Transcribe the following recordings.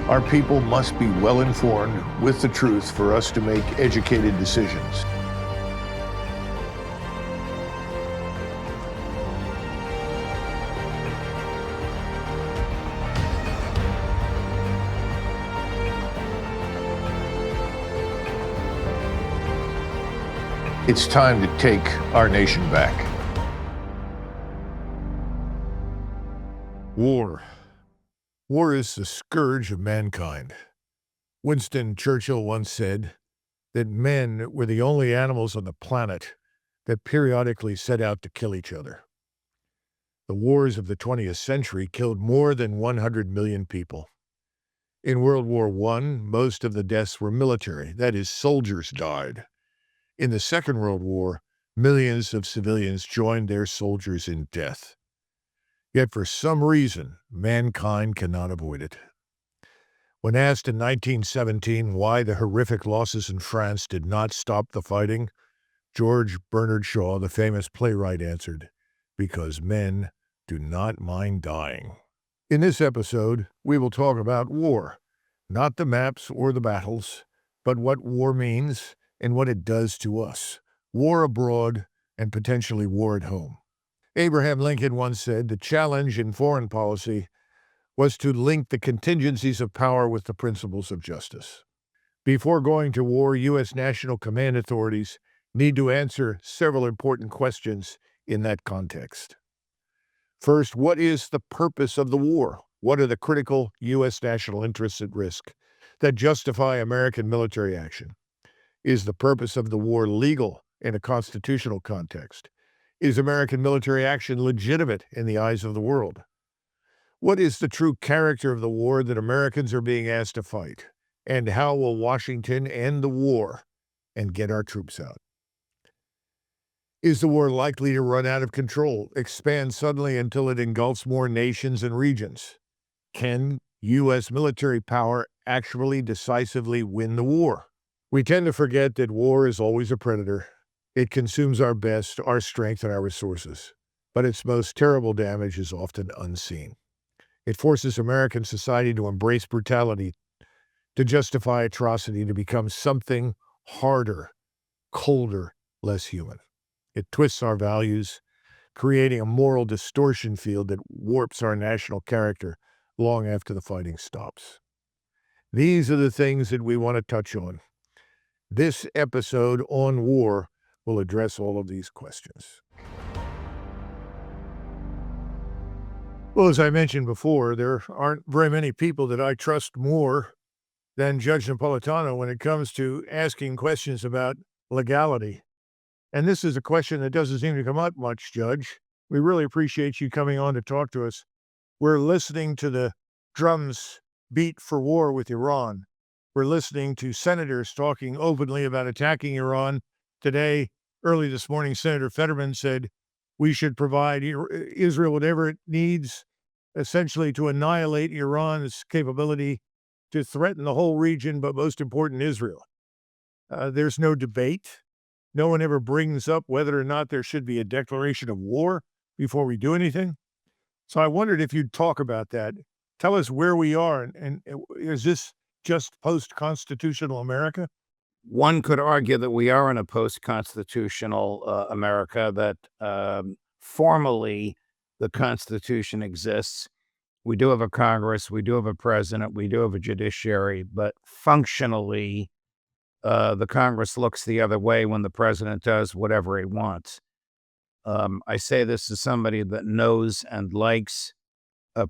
Our people must be well informed with the truth for us to make educated decisions. It's time to take our nation back. War. War is the scourge of mankind. Winston Churchill once said that men were the only animals on the planet that periodically set out to kill each other. The wars of the 20th century killed more than 100 million people. In World War I, most of the deaths were military, that is, soldiers died. In the Second World War, millions of civilians joined their soldiers in death. Yet for some reason, mankind cannot avoid it. When asked in 1917 why the horrific losses in France did not stop the fighting, George Bernard Shaw, the famous playwright, answered, "Because men do not mind dying." In this episode, we will talk about war, not the maps or the battles, but what war means and what it does to us. War abroad and potentially war at home. Abraham Lincoln once said the challenge in foreign policy was to link the contingencies of power with the principles of justice. Before going to war, U.S. national command authorities need to answer several important questions in that context. First, what is the purpose of the war? What are the critical U.S. national interests at risk that justify American military action? Is the purpose of the war legal in a constitutional context? Is American military action legitimate in the eyes of the world? What is the true character of the war that Americans are being asked to fight? And how will Washington end the war and get our troops out? Is the war likely to run out of control, expand suddenly until it engulfs more nations and regions? Can U.S. military power actually decisively win the war? We tend to forget that war is always a predator. It consumes our best, our strength, and our resources. But its most terrible damage is often unseen. It forces American society to embrace brutality, to justify atrocity, to become something harder, colder, less human. It twists our values, creating a moral distortion field that warps our national character long after the fighting stops. These are the things that we want to touch on. This episode on war will address all of these questions. Well, as I mentioned before, there aren't very many people that I trust more than Judge Napolitano when it comes to asking questions about legality. And this is a question that doesn't seem to come up much, Judge. We really appreciate you coming on to talk to us. We're listening to the drums beat for war with Iran. We're listening to senators talking openly about attacking Iran. Today, early this morning, Senator Fetterman said we should provide Israel whatever it needs, essentially to annihilate Iran's capability to threaten the whole region, but most important, Israel. There's no debate. No one ever brings up whether or not there should be a declaration of war before we do anything. So I wondered if you'd talk about that. Tell us where we are, and is this just post-constitutional America? One could argue that we are in a post-constitutional America, that formally the Constitution exists. We do have a Congress, we do have a president, we do have a judiciary, but functionally, the Congress looks the other way when the president does whatever he wants. I say this as somebody that knows and likes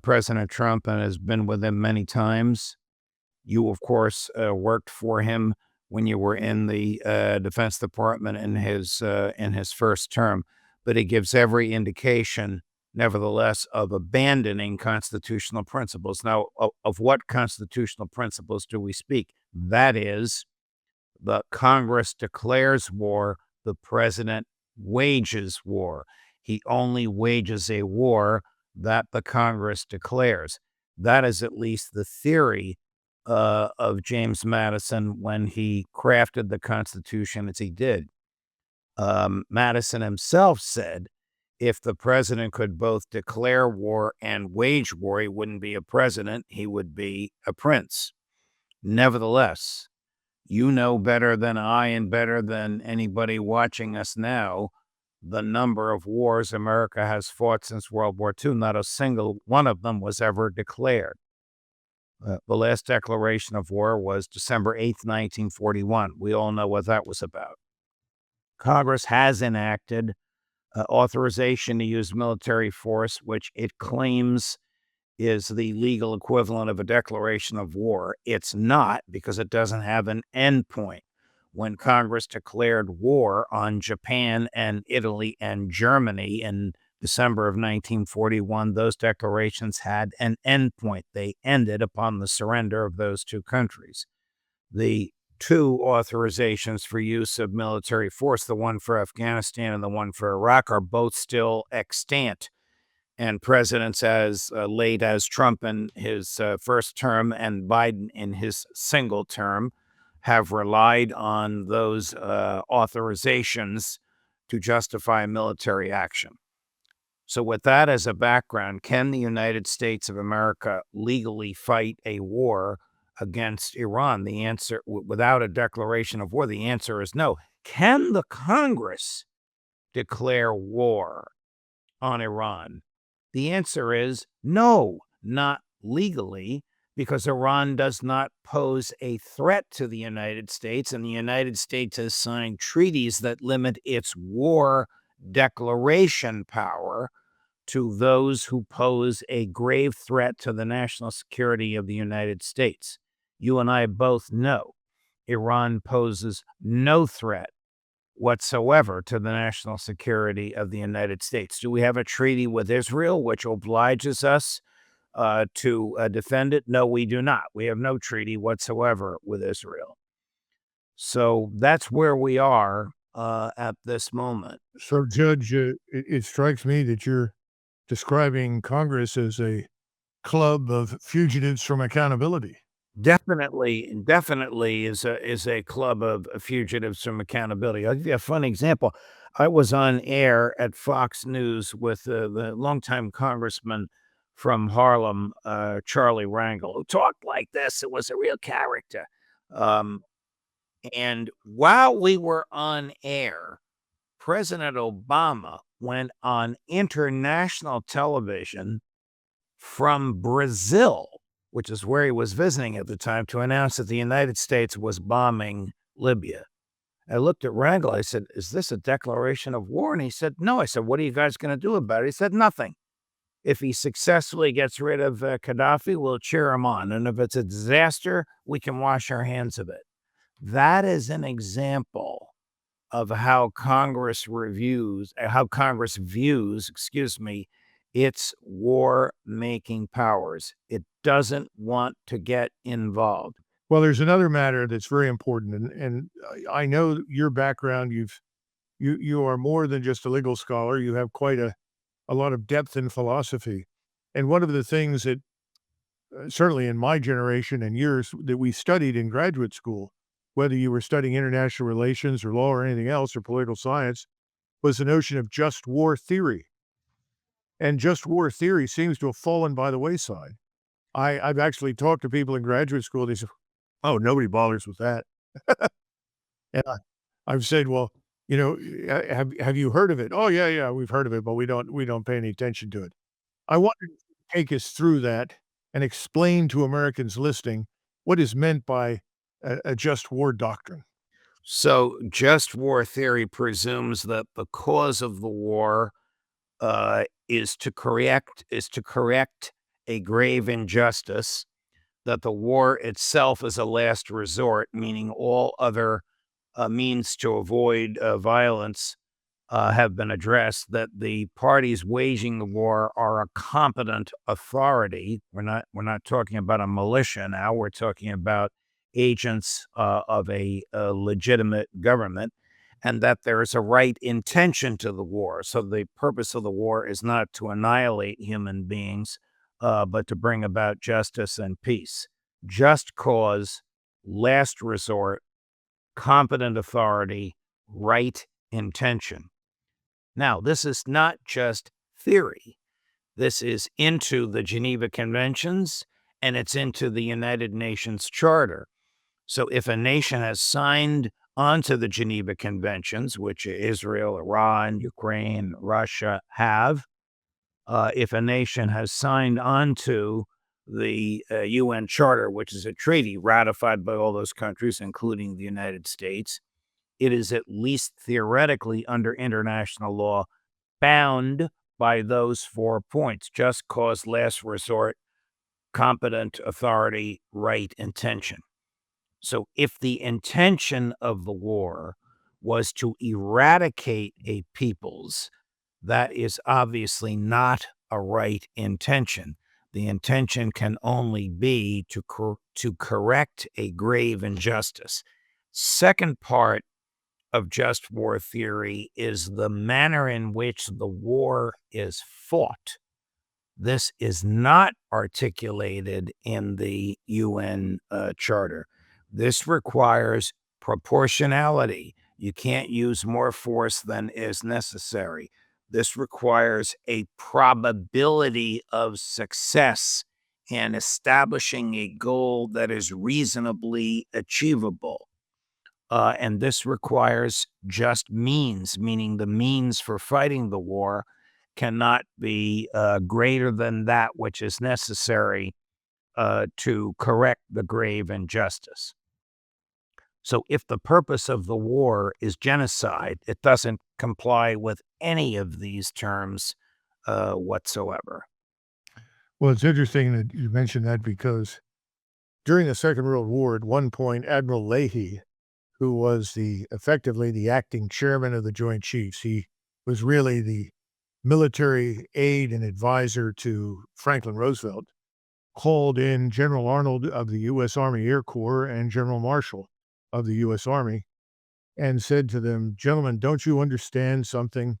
President Trump and has been with him many times. You, of course, worked for him when you were in the Defense Department in his first term, but it gives every indication, nevertheless, of abandoning constitutional principles. Now, of what constitutional principles do we speak? That is, the Congress declares war, the president wages war. He only wages a war that the Congress declares. That is at least the theory of James Madison when he crafted the Constitution as he did. Madison himself said If the president could both declare war and wage war, he wouldn't be a president, he would be a prince. Nevertheless, you know better than I and better than anybody watching us now the number of wars America has fought since World War II. Not a single one of them was ever declared. The last declaration of war was December 8th, 1941. We all know what that was about. Congress has enacted authorization to use military force, which it claims is the legal equivalent of a declaration of war. It's not, because it doesn't have an endpoint. When Congress declared war on Japan and Italy and Germany in December of 1941, those declarations had an endpoint. They ended upon the surrender of those two countries. The two authorizations for use of military force, the one for Afghanistan and the one for Iraq, are both still extant. And presidents as late as Trump in his first term and Biden in his single term have relied on those authorizations to justify military action. So with that as a background, can the United States of America legally fight a war against Iran? The answer, without a declaration of war, the answer is no. Can the Congress declare war on Iran? The answer is no, not legally, because Iran does not pose a threat to the United States, and the United States has signed treaties that limit its war declaration power to those who pose a grave threat to the national security of the United States. You and I both know Iran poses no threat whatsoever to the national security of the United States. Do we have a treaty with Israel which obliges us to defend it? No, we do not. We have no treaty whatsoever with Israel. So that's where we are at this moment. So, Judge, it strikes me that you're describing Congress as a club of fugitives from accountability. Definitely is a club of fugitives from accountability. I'll give you a fun example. I was on air at Fox News with the longtime congressman from Harlem, Charlie Rangel, who talked like this. It was a real character. And while we were on air, President Obama went on international television from Brazil, which is where he was visiting at the time, to announce that the United States was bombing Libya. I looked at Rangel. I said, "Is this a declaration of war?" And he said, "No." I said, "What are you guys going to do about it?" He said, "Nothing. If he successfully gets rid of Gaddafi, we'll cheer him on. And if it's a disaster, we can wash our hands of it." That is an example of how Congress views, its war-making powers. It doesn't want to get involved. Well, there's another matter that's very important, and I know your background. You are more than just a legal scholar. You have quite a lot of depth in philosophy, and one of the things that certainly in my generation and yours that we studied in graduate school, whether you were studying international relations or law or anything else or political science, was the notion of just war theory. And just war theory seems to have fallen by the wayside. I've actually talked to people in graduate school. They say, "Oh, nobody bothers with that." And I've said, "Well, have you heard of it?" "Oh, yeah, yeah, we've heard of it, but we don't pay any attention to it." I wonder if you could take us through that and explain to Americans listening what is meant by a just war doctrine. So just war theory presumes that the cause of the war is to correct a grave injustice, that the war itself is a last resort, meaning all other means to avoid violence have been addressed, that the parties waging the war are a competent authority. We're not talking about a militia now. We're talking about agents of a legitimate government, and that there is a right intention to the war. So the purpose of the war is not to annihilate human beings, but to bring about justice and peace. Just cause, last resort, competent authority, right intention. Now, this is not just theory. This is into the Geneva Conventions, and it's into the United Nations Charter. So if a nation has signed onto the Geneva Conventions, which Israel, Iran, Ukraine, Russia have, if a nation has signed onto the UN Charter, which is a treaty ratified by all those countries, including the United States, it is at least theoretically under international law bound by those 4 points: just cause, last resort, competent authority, right, intention. So if the intention of the war was to eradicate a peoples, that is obviously not a right intention. The intention can only be to correct a grave injustice. Second part of just war theory is the manner in which the war is fought. This is not articulated in the UN Charter. This requires proportionality. You can't use more force than is necessary. This requires a probability of success and establishing a goal that is reasonably achievable. And this requires just means, meaning the means for fighting the war cannot be greater than that which is necessary to correct the grave injustice. So if the purpose of the war is genocide, it doesn't comply with any of these terms whatsoever. Well, it's interesting that you mentioned that because during the Second World War, at one point, Admiral Leahy, who was effectively the acting chairman of the Joint Chiefs, he was really the military aide and advisor to Franklin Roosevelt, called in General Arnold of the U.S. Army Air Corps and General Marshall of the U.S. Army and said to them, "Gentlemen, don't you understand something?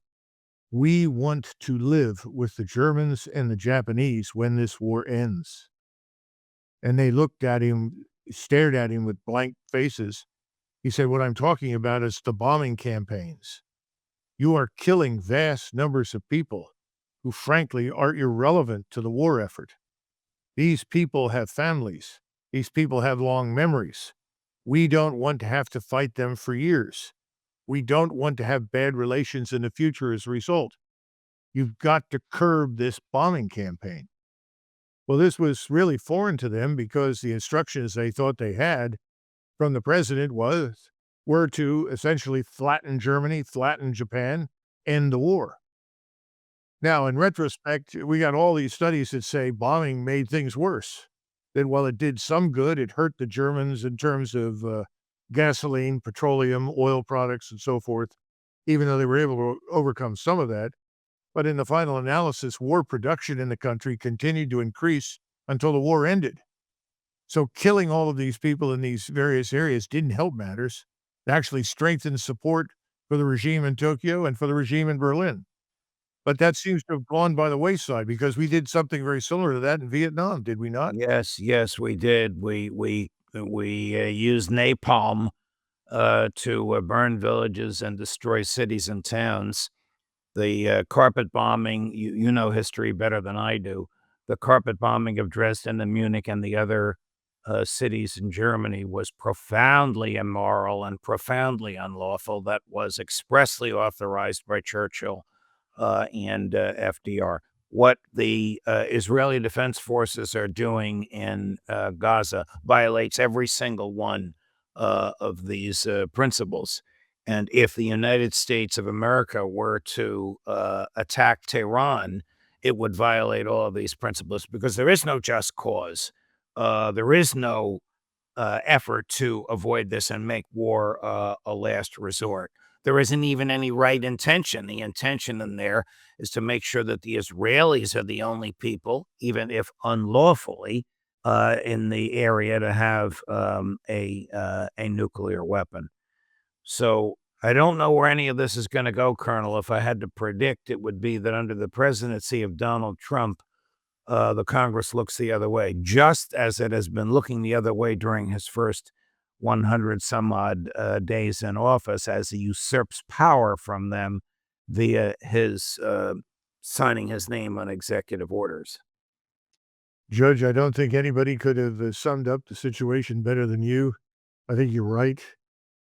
We want to live with the Germans and the Japanese when this war ends." And they looked at him, stared at him with blank faces. He said, "What I'm talking about is the bombing campaigns. You are killing vast numbers of people who, frankly, are irrelevant to the war effort. These people have families. These people have long memories. We don't want to have to fight them for years. We don't want to have bad relations in the future as a result. You've got to curb this bombing campaign." Well, this was really foreign to them because the instructions they thought they had from the president were to essentially flatten Germany, flatten Japan, end the war. Now, in retrospect, we got all these studies that say bombing made things worse. That while it did some good, it hurt the Germans in terms of gasoline, petroleum, oil products, and so forth, even though they were able to overcome some of that. But in the final analysis, war production in the country continued to increase until the war ended. So killing all of these people in these various areas didn't help matters. It actually strengthened support for the regime in Tokyo and for the regime in Berlin. But that seems to have gone by the wayside because we did something very similar to that in Vietnam, did we not? Yes, we did. We used napalm to burn villages and destroy cities and towns. The carpet bombing, you know history better than I do. The carpet bombing of Dresden and Munich and the other cities in Germany was profoundly immoral and profoundly unlawful. That was expressly authorized by Churchill and FDR. What the Israeli Defense Forces are doing in Gaza violates every single one of these principles. And if the United States of America were to attack Tehran, it would violate all of these principles because there is no just cause. There is no effort to avoid this and make war a last resort. There isn't even any right intention. The intention in there is to make sure that the Israelis are the only people, even if unlawfully, in the area to have a nuclear weapon. So I don't know where any of this is going to go, Colonel. If I had to predict, it would be that under the presidency of Donald Trump, the Congress looks the other way, just as it has been looking the other way during his first 100 some odd days in office as he usurps power from them via his signing his name on executive orders. Judge, I don't think anybody could have summed up the situation better than you. I think you're right.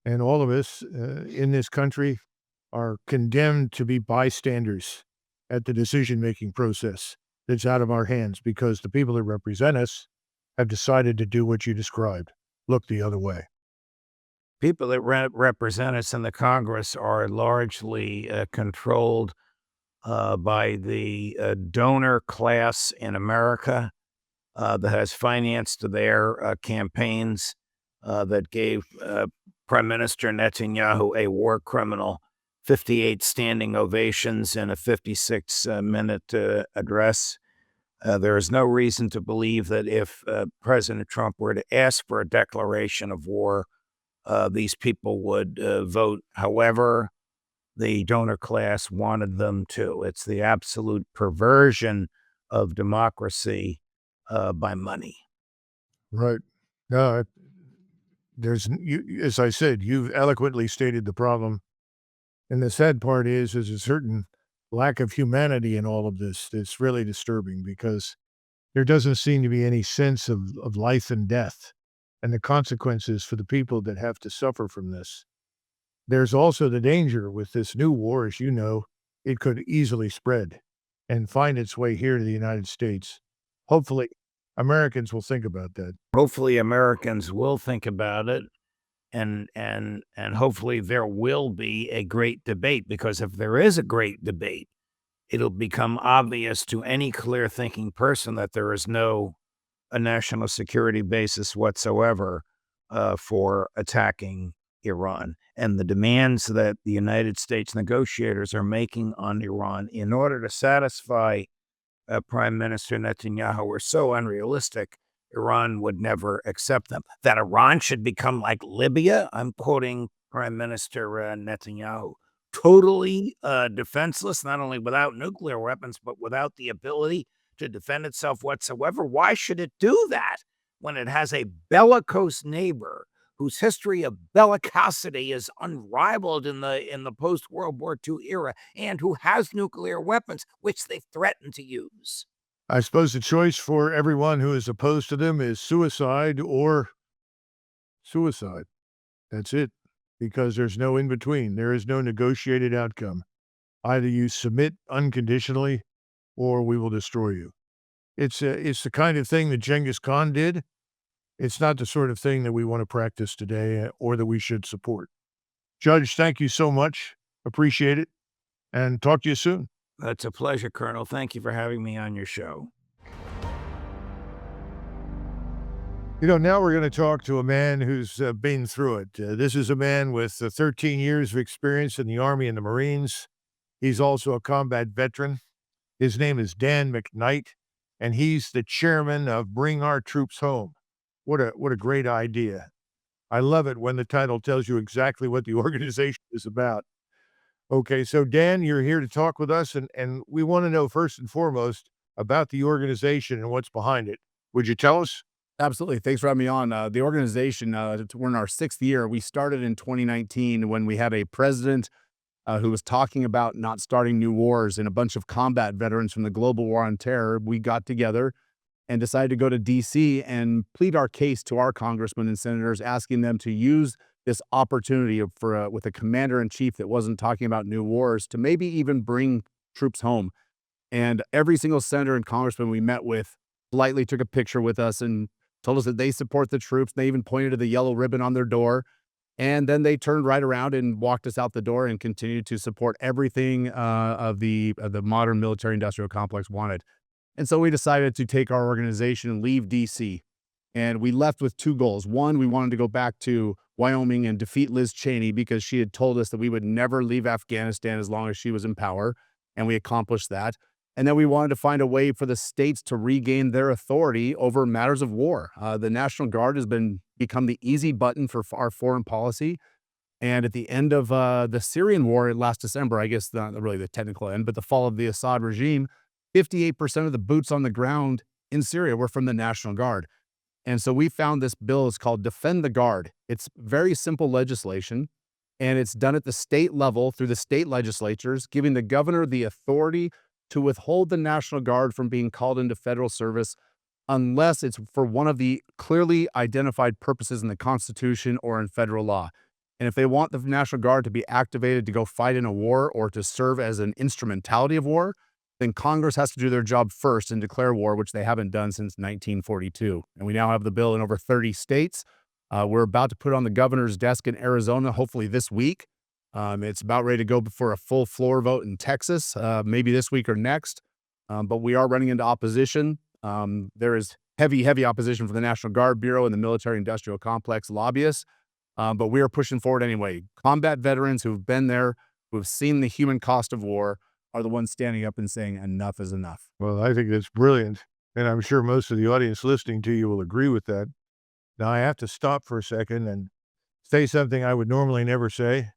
And all of us in this country are condemned to be bystanders at the decision-making process that's out of our hands because the people that represent us have decided to do what you described, look the other way. People that represent us in the Congress are largely controlled by the donor class in America that has financed their campaigns, that gave Prime Minister Netanyahu, a war criminal, 58 standing ovations in a 56-minute address. There is no reason to believe that if President Trump were to ask for a declaration of war, these people would vote however the donor class wanted them to. It's the absolute perversion of democracy by money. Right. No, as I said, you've eloquently stated the problem. And the sad part is there's a certain lack of humanity in all of this that's really disturbing because there doesn't seem to be any sense of life and death and the consequences for the people that have to suffer from this. There's also the danger with this new war, as you know, it could easily spread and find its way here to the United States. Hopefully, Americans will think about that. Hopefully, Americans will think about it, and hopefully there will be a great debate, because if there is a great debate, it'll become obvious to any clear-thinking person that there is no a national security basis whatsoever for attacking Iran. And the demands that the United States negotiators are making on Iran in order to satisfy Prime Minister Netanyahu are so unrealistic, Iran would never accept them. That Iran should become like Libya, I'm quoting Prime Minister Netanyahu, totally defenseless, not only without nuclear weapons, but without the ability to defend itself whatsoever. Why should it do that when it has a bellicose neighbor whose history of bellicosity is unrivaled in the post-World War II era, and who has nuclear weapons, which they threaten to use? I suppose the choice for everyone who is opposed to them is suicide or suicide. That's it, because there's no in between. There is no negotiated outcome. Either you submit unconditionally or we will destroy you. It's the kind of thing that Genghis Khan did. It's not the sort of thing that we want to practice today or that we should support. Judge, thank you so much. Appreciate it. And talk to you soon. It's a pleasure, Colonel. Thank you for having me on your show. You know, now we're going to talk to a man who's been through it. This is a man with 13 years of experience in the Army and the Marines. He's also a combat veteran. His name is Dan McKnight, and he's the chairman of Bring Our Troops Home. What a great idea. I love it when the title tells you exactly what the organization is about. Okay, so Dan, you're here to talk with us, and we want to know first and foremost about the organization and what's behind it. Would you tell us? Absolutely. Thanks for having me on. The organization, we're in our 6th year. We started in 2019 when we had a president who was talking about not starting new wars, and a bunch of combat veterans from the global war on terror. We got together and decided to go to D.C. and plead our case to our congressmen and senators, asking them to use this opportunity with a commander-in-chief that wasn't talking about new wars to maybe even bring troops home. And every single senator and congressman we met with politely took a picture with us and told us that they support the troops. They even pointed to the yellow ribbon on their door. And then they turned right around and walked us out the door and continued to support everything of the modern military-industrial complex wanted. And so we decided to take our organization and leave D.C. And we left with 2 goals. One, we wanted to go back to Wyoming and defeat Liz Cheney because she had told us that we would never leave Afghanistan as long as she was in power. And we accomplished that. And then we wanted to find a way for the states to regain their authority over matters of war. The National Guard has become the easy button for our foreign policy. And at the end of the Syrian war last December, I guess not really the technical end, but the fall of the Assad regime, 58% of the boots on the ground in Syria were from the National Guard. And so we found this bill is called Defend the Guard. It's very simple legislation. And it's done at the state level through the state legislatures, giving the governor the authority to withhold the National Guard from being called into federal service unless it's for one of the clearly identified purposes in the Constitution or in federal law. And if they want the National Guard to be activated to go fight in a war or to serve as an instrumentality of war, then Congress has to do their job first and declare war, which they haven't done since 1942. And we now have the bill in over 30 states. We're about to put it on the governor's desk in Arizona, hopefully this week. It's about ready to go before a full floor vote in Texas, maybe this week or next. But we are running into opposition. There is heavy opposition from the National Guard Bureau and the military-industrial complex lobbyists. But we are pushing forward anyway. Combat veterans who've been there, who've seen the human cost of war, are the ones standing up and saying enough is enough. Well, I think that's brilliant. And I'm sure most of the audience listening to you will agree with that. Now, I have to stop for a second and say something I would normally never say,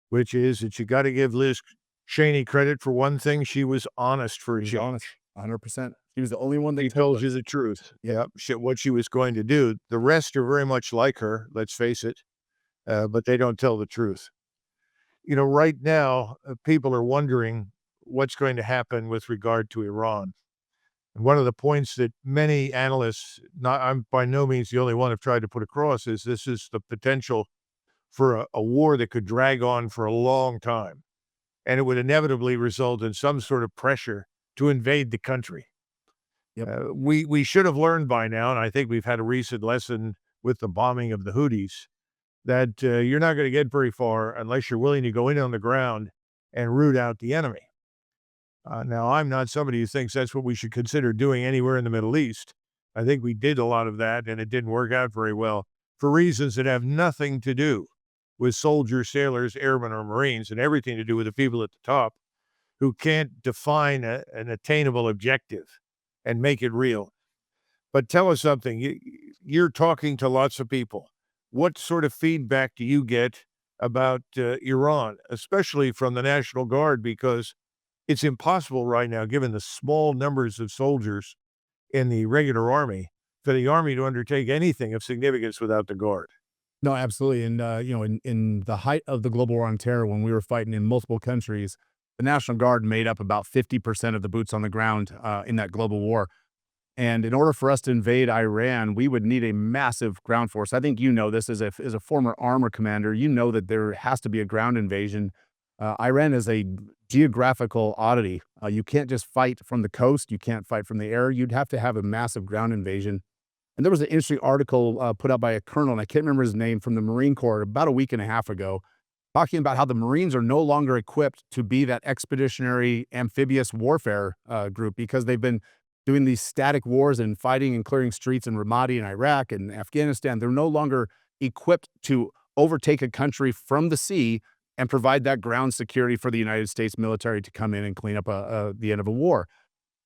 which is that you got to give Liz Cheney credit for one thing. She was honest for a She's change. honest, 100%. She was the only one that She told you the truth. Yeah, what she was going to do. The rest are very much like her, let's face it, but they don't tell the truth. You know, right now, people are wondering what's going to happen with regard to Iran. And one of the points that many analysts, I'm by no means the only one, have tried to put across is this is the potential for a war that could drag on for a long time. And it would inevitably result in some sort of pressure to invade the country. Yep. We should have learned by now, and I think we've had a recent lesson with the bombing of the Houthis, that you're not going to get very far unless you're willing to go in on the ground and root out the enemy. Now, I'm not somebody who thinks that's what we should consider doing anywhere in the Middle East. I think we did a lot of that, and it didn't work out very well for reasons that have nothing to do with soldiers, sailors, airmen, or Marines, and everything to do with the people at the top who can't define an attainable objective and make it real. But tell us something. You're talking to lots of people. What sort of feedback do you get about Iran, especially from the National Guard? Because it's impossible right now, given the small numbers of soldiers in the regular army, for the army to undertake anything of significance without the Guard. No, absolutely. And, in the height of the global war on terror, when we were fighting in multiple countries, the National Guard made up about 50% of the boots on the ground in that global war. And in order for us to invade Iran, we would need a massive ground force. I think you know this as a former armor commander. You know that there has to be a ground invasion. Iran is a geographical oddity. You can't just fight from the coast. You can't fight from the air. You'd have to have a massive ground invasion. And there was an interesting article put out by a colonel, and I can't remember his name, from the Marine Corps about a week and a half ago, talking about how the Marines are no longer equipped to be that expeditionary amphibious warfare group because they've been doing these static wars and fighting and clearing streets in Ramadi and Iraq and Afghanistan. They're no longer equipped to overtake a country from the sea and provide that ground security for the United States military to come in and clean up the end of a war.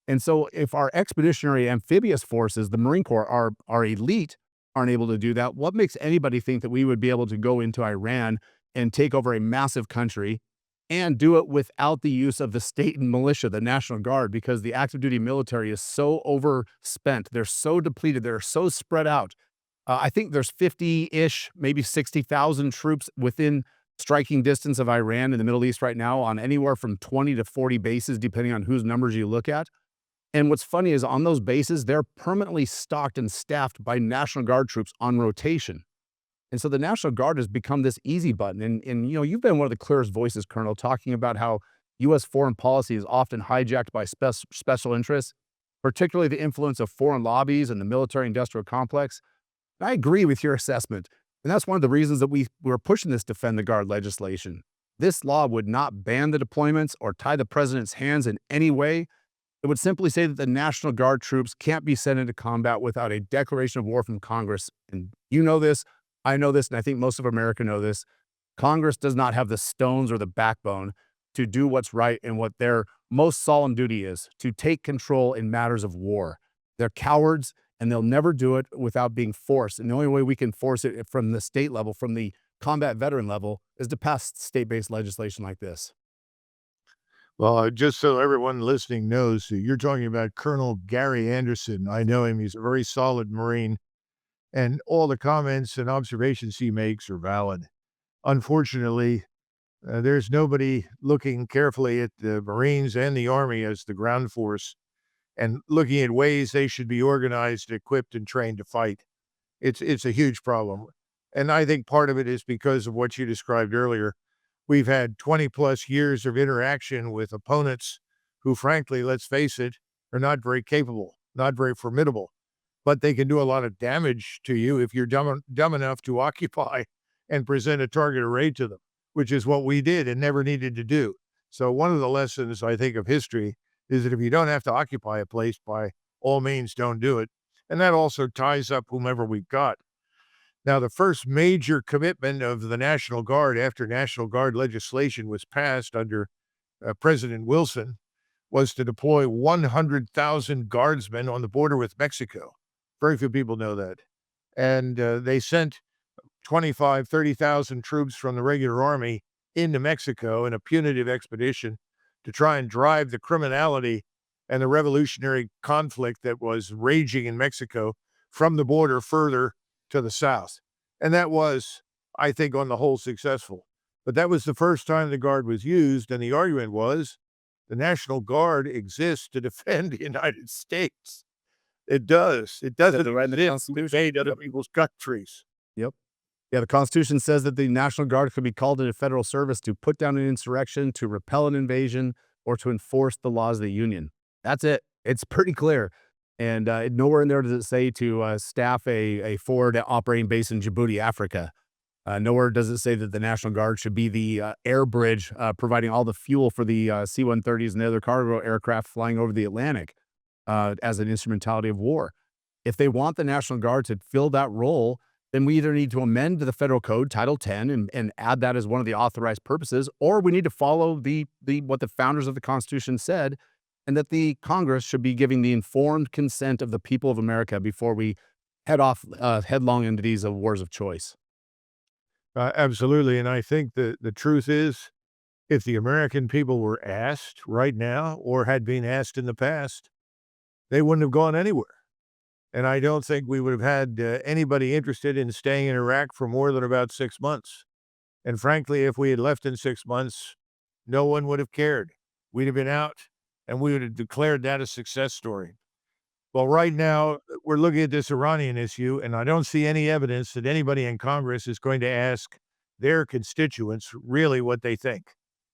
And so if our expeditionary amphibious forces, the Marine Corps, are elite, aren't able to do that, what makes anybody think that we would be able to go into Iran and take over a massive country and do it without the use of the state and militia, the National Guard, because the active duty military is so overspent. They're so depleted. They're so spread out. I think there's 50-ish, maybe 60,000 troops within striking distance of Iran in the Middle East right now on anywhere from 20 to 40 bases, depending on whose numbers you look at. And what's funny is on those bases, they're permanently stocked and staffed by National Guard troops on rotation. And so the National Guard has become this easy button. And you've been one of the clearest voices, Colonel, talking about how U.S. foreign policy is often hijacked by special interests, particularly the influence of foreign lobbies and the military-industrial complex. And I agree with your assessment. And that's one of the reasons that we're pushing this Defend the Guard legislation. This law would not ban the deployments or tie the president's hands in any way. It would simply say that the National Guard troops can't be sent into combat without a declaration of war from Congress. And you know this, I know this, and I think most of America know this. Congress does not have the stones or the backbone to do what's right and what their most solemn duty is, to take control in matters of war. They're cowards, and they'll never do it without being forced. And the only way we can force it from the state level, from the combat veteran level, is to pass state-based legislation like this. Well, just so everyone listening knows, you're talking about Colonel Gary Anderson. I know him. He's a very solid Marine, and all the comments and observations he makes are valid. unfortunately, there's nobody looking carefully at the Marines and the Army as the ground force and looking at ways they should be organized, equipped, and trained to fight. It's a huge problem. And I think part of it is because of what you described earlier. We've had 20 plus years of interaction with opponents who, frankly, let's face it, are not very capable, not very formidable, but they can do a lot of damage to you if you're dumb enough to occupy and present a target array to them, which is what we did and never needed to do. So one of the lessons I think of history is that if you don't have to occupy a place, by all means, don't do it. And that also ties up whomever we've got. Now, the first major commitment of the National Guard after National Guard legislation was passed under President Wilson was to deploy 100,000 guardsmen on the border with Mexico. Very few people know that. And they sent 25, 30,000 troops from the regular army into Mexico in a punitive expedition to try and drive the criminality and the revolutionary conflict that was raging in Mexico from the border further to the south. And that was, I think, on the whole, successful. But that was the first time the Guard was used, and the argument was the National Guard exists to defend the United States. It does. It doesn't invade other people's countries. Yep. Yeah, the Constitution says that the National Guard could be called into federal service to put down an insurrection, to repel an invasion, or to enforce the laws of the Union. That's it. It's pretty clear. And nowhere in there does it say to staff a forward operating base in Djibouti, Africa. Nowhere does it say that the National Guard should be the air bridge providing all the fuel for the C-130s and the other cargo aircraft flying over the Atlantic as an instrumentality of war. If they want the National Guard to fill that role, then we either need to amend the federal code, Title 10, and add that as one of the authorized purposes, or we need to follow what the founders of the Constitution said, and that the Congress should be giving the informed consent of the people of America before we head off headlong into these wars of choice. Absolutely. And I think the truth is, if the American people were asked right now or had been asked in the past, they wouldn't have gone anywhere. And I don't think we would have had anybody interested in staying in Iraq for more than about 6 months. And frankly, if we had left in 6 months, no one would have cared. We'd have been out and we would have declared that a success story. Well, right now, we're looking at this Iranian issue, and I don't see any evidence that anybody in Congress is going to ask their constituents really what they think.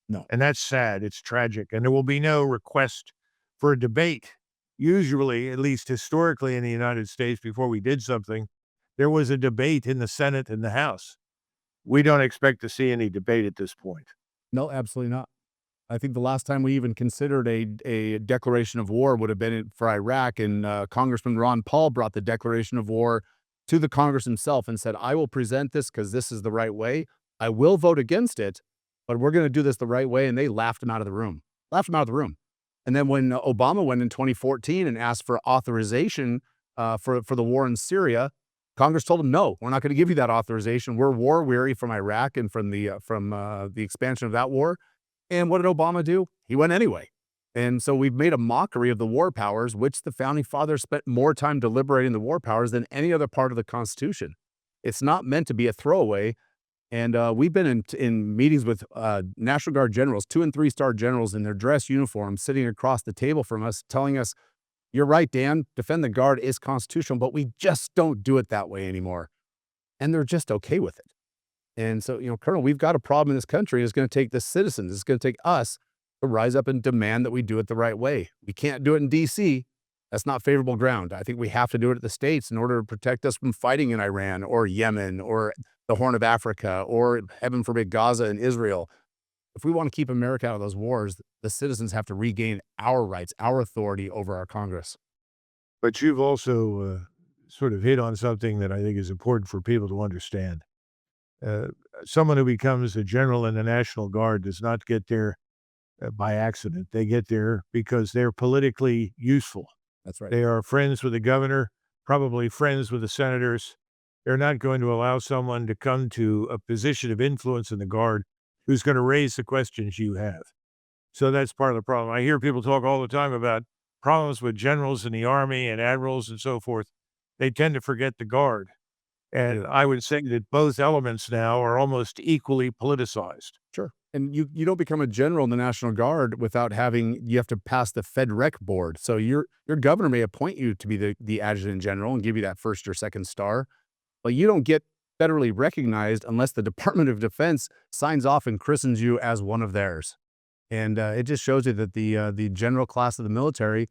No. And that's sad. It's tragic. And there will be no request for a debate. Usually, at least historically in the United States, before we did something, there was a debate in the Senate and the House. We don't expect to see any debate at this point. No, absolutely not. I think the last time we even considered a declaration of war would have been for Iraq, and Congressman Ron Paul brought the declaration of war to the Congress himself and said, I will present this because this is the right way. I will vote against it, but we're going to do this the right way. And they laughed him out of the room. And then when Obama went in 2014 and asked for authorization for the war in Syria, Congress told him, no, we're not going to give you that authorization. We're war weary from Iraq and from the expansion of that war. And what did Obama do? He went anyway. And so we've made a mockery of the war powers, which the founding fathers spent more time deliberating the war powers than any other part of the Constitution. It's not meant to be a throwaway. And we've been in meetings with National Guard generals, 2- and 3-star generals in their dress uniforms, sitting across the table from us, telling us, you're right, Dan, defend the Guard is constitutional, but we just don't do it that way anymore. And they're just okay with it. And so, Colonel, we've got a problem in this country. It's going to take the citizens. It's going to take us to rise up and demand that we do it the right way. We can't do it in D.C. That's not favorable ground. I think we have to do it at the states in order to protect us from fighting in Iran or Yemen or the Horn of Africa or, heaven forbid, Gaza and Israel. If we want to keep America out of those wars, the citizens have to regain our rights, our authority over our Congress. But you've also sort of hit on something that I think is important for people to understand. Someone who becomes a general in the National Guard does not get there by accident. They get there because they're politically useful. That's right. They are friends with the governor, probably friends with the senators. They're not going to allow someone to come to a position of influence in the Guard who's going to raise the questions you have. So that's part of the problem. I hear people talk all the time about problems with generals in the Army and admirals and so forth. They tend to forget the Guard. And I would say that both elements now are almost equally politicized. Sure. And you don't become a general in the National Guard without you have to pass the FedRec board. So your governor may appoint you to be the adjutant general and give you that first or second star, but you don't get federally recognized unless the Department of Defense signs off and christens you as one of theirs. And it just shows you that the general class of the military,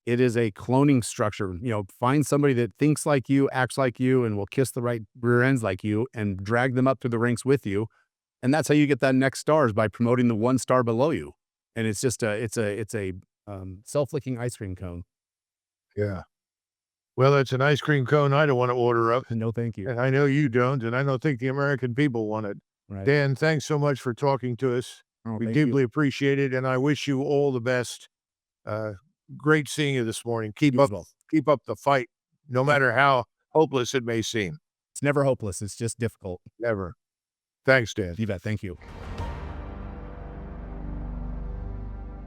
it is a cloning structure. Find somebody that thinks like you, acts like you, and will kiss the right rear ends like you, and drag them up through the ranks with you. And that's how you get that next star, is by promoting the one star below you. And it's just it's a self-licking ice cream cone. Yeah. Well, it's an ice cream cone I don't want to order up. No, thank you. And I know you don't, and I don't think the American people want it. Right. Dan, thanks so much for talking to us. Oh, We thank you. deeply appreciate it, and I wish you all the best. Great seeing you this morning. Keep You as up, well. keep up the fight, no matter how hopeless it may seem. It's never hopeless. It's just difficult. Never. Thanks, Dan. You bet. Thank you.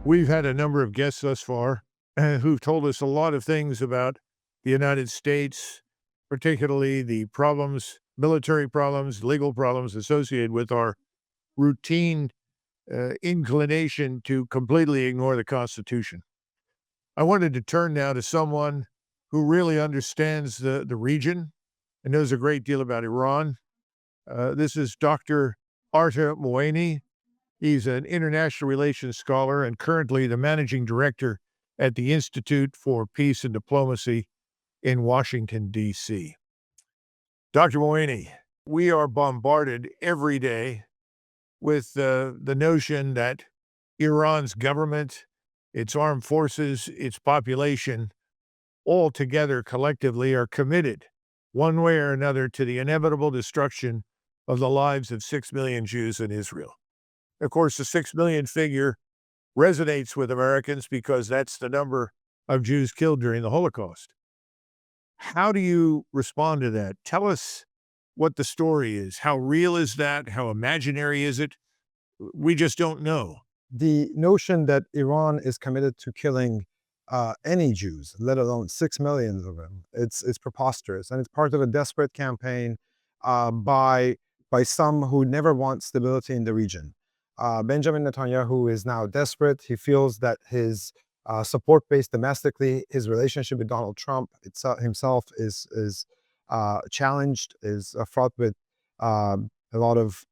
We've had a number of guests thus far who've told us a lot of things about the United States, particularly the problems, military problems, legal problems associated with our routine inclination to completely ignore the Constitution. I wanted to turn now to someone who really understands the region and knows a great deal about Iran. This is Dr. Arta Moini. He's an international relations scholar and currently the managing director at the Institute for Peace and Diplomacy in Washington, D.C. Dr. Moini, we are bombarded every day with the notion that Iran's government, its armed forces, its population, all together collectively are committed one way or another to the inevitable destruction of the lives of 6 million Jews in Israel. Of course, the 6 million figure resonates with Americans because that's the number of Jews killed during the Holocaust. How do you respond to that? Tell us what the story is. How real is that? How imaginary is it? We just don't know. The notion that Iran is committed to killing any Jews, let alone 6 million of them, it's preposterous. And it's part of a desperate campaign by some who never want stability in the region. Benjamin Netanyahu is now desperate. He feels that his support base domestically, his relationship with Donald Trump himself is challenged, is fraught with a lot of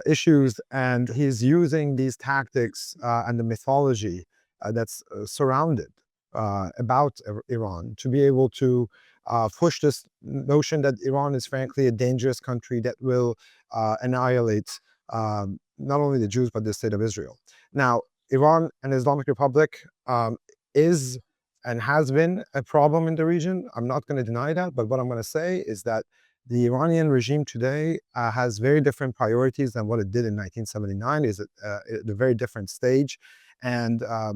issues, and he's using these tactics and the mythology that's surrounded about Iran to be able to push this notion that Iran is frankly a dangerous country that will annihilate not only the Jews, but the state of Israel. Now, Iran and the Islamic Republic is and has been a problem in the region. I'm not going to deny that, but what I'm going to say is that the Iranian regime today has very different priorities than what it did in 1979. Is at a very different stage, and a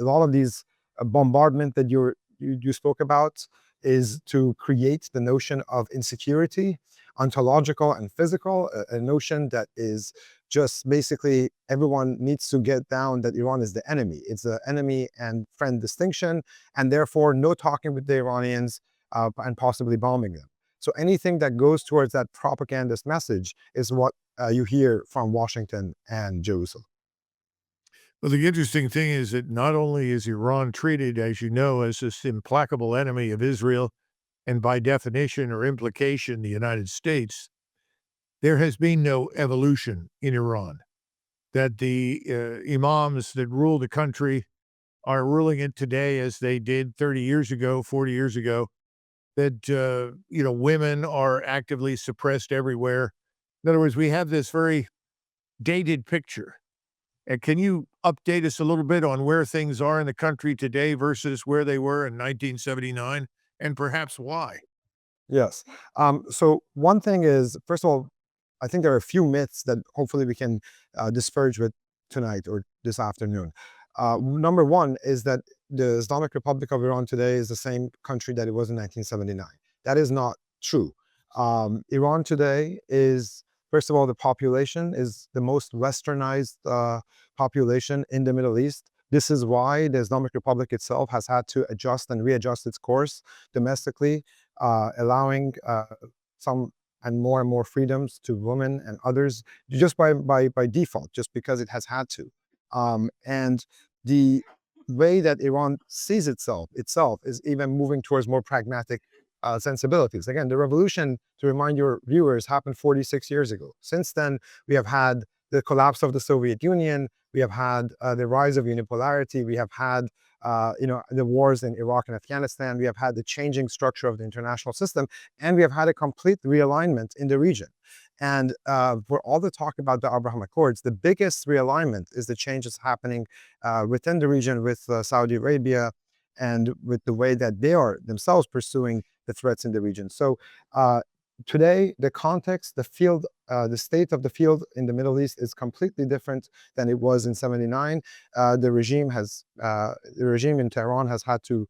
lot of these bombardment that you spoke about is to create the notion of insecurity, ontological and physical, a notion that is just basically everyone needs to get down that Iran is the enemy. It's the enemy and friend distinction, and therefore no talking with the Iranians and possibly bombing them. So anything that goes towards that propagandist message is what you hear from Washington and Jerusalem. Well, the interesting thing is that not only is Iran treated, as you know, as this implacable enemy of Israel, and by definition or implication, the United States, there has been no evolution in Iran. That the imams that rule the country are ruling it today as they did 30 years ago, 40 years ago, that, women are actively suppressed everywhere. In other words, we have this very dated picture. And can you update us a little bit on where things are in the country today versus where they were in 1979, and perhaps why? Yes. So one thing is, first of all, I think there are a few myths that hopefully we can disperse with tonight or this afternoon. Number one is that the Islamic Republic of Iran today is the same country that it was in 1979. That is not true. Iran today is, first of all, the population is the most westernized population in the Middle East. This is why the Islamic Republic itself has had to adjust and readjust its course domestically, allowing some and more freedoms to women and others just by default, just because it has had to. And the way that Iran sees itself is even moving towards more pragmatic sensibilities. Again, the revolution, to remind your viewers, happened 46 years ago. Since then, we have had the collapse of the Soviet Union. We have had the rise of unipolarity. We have had the wars in Iraq and Afghanistan. We have had the changing structure of the international system, and we have had a complete realignment in the region. And for all the talk about the Abraham Accords, the biggest realignment is the changes happening within the region with Saudi Arabia and with the way that they are themselves pursuing the threats in the region. So today, the context, the field, the state of the field in the Middle East is completely different than it was in '79. The regime in Tehran has had to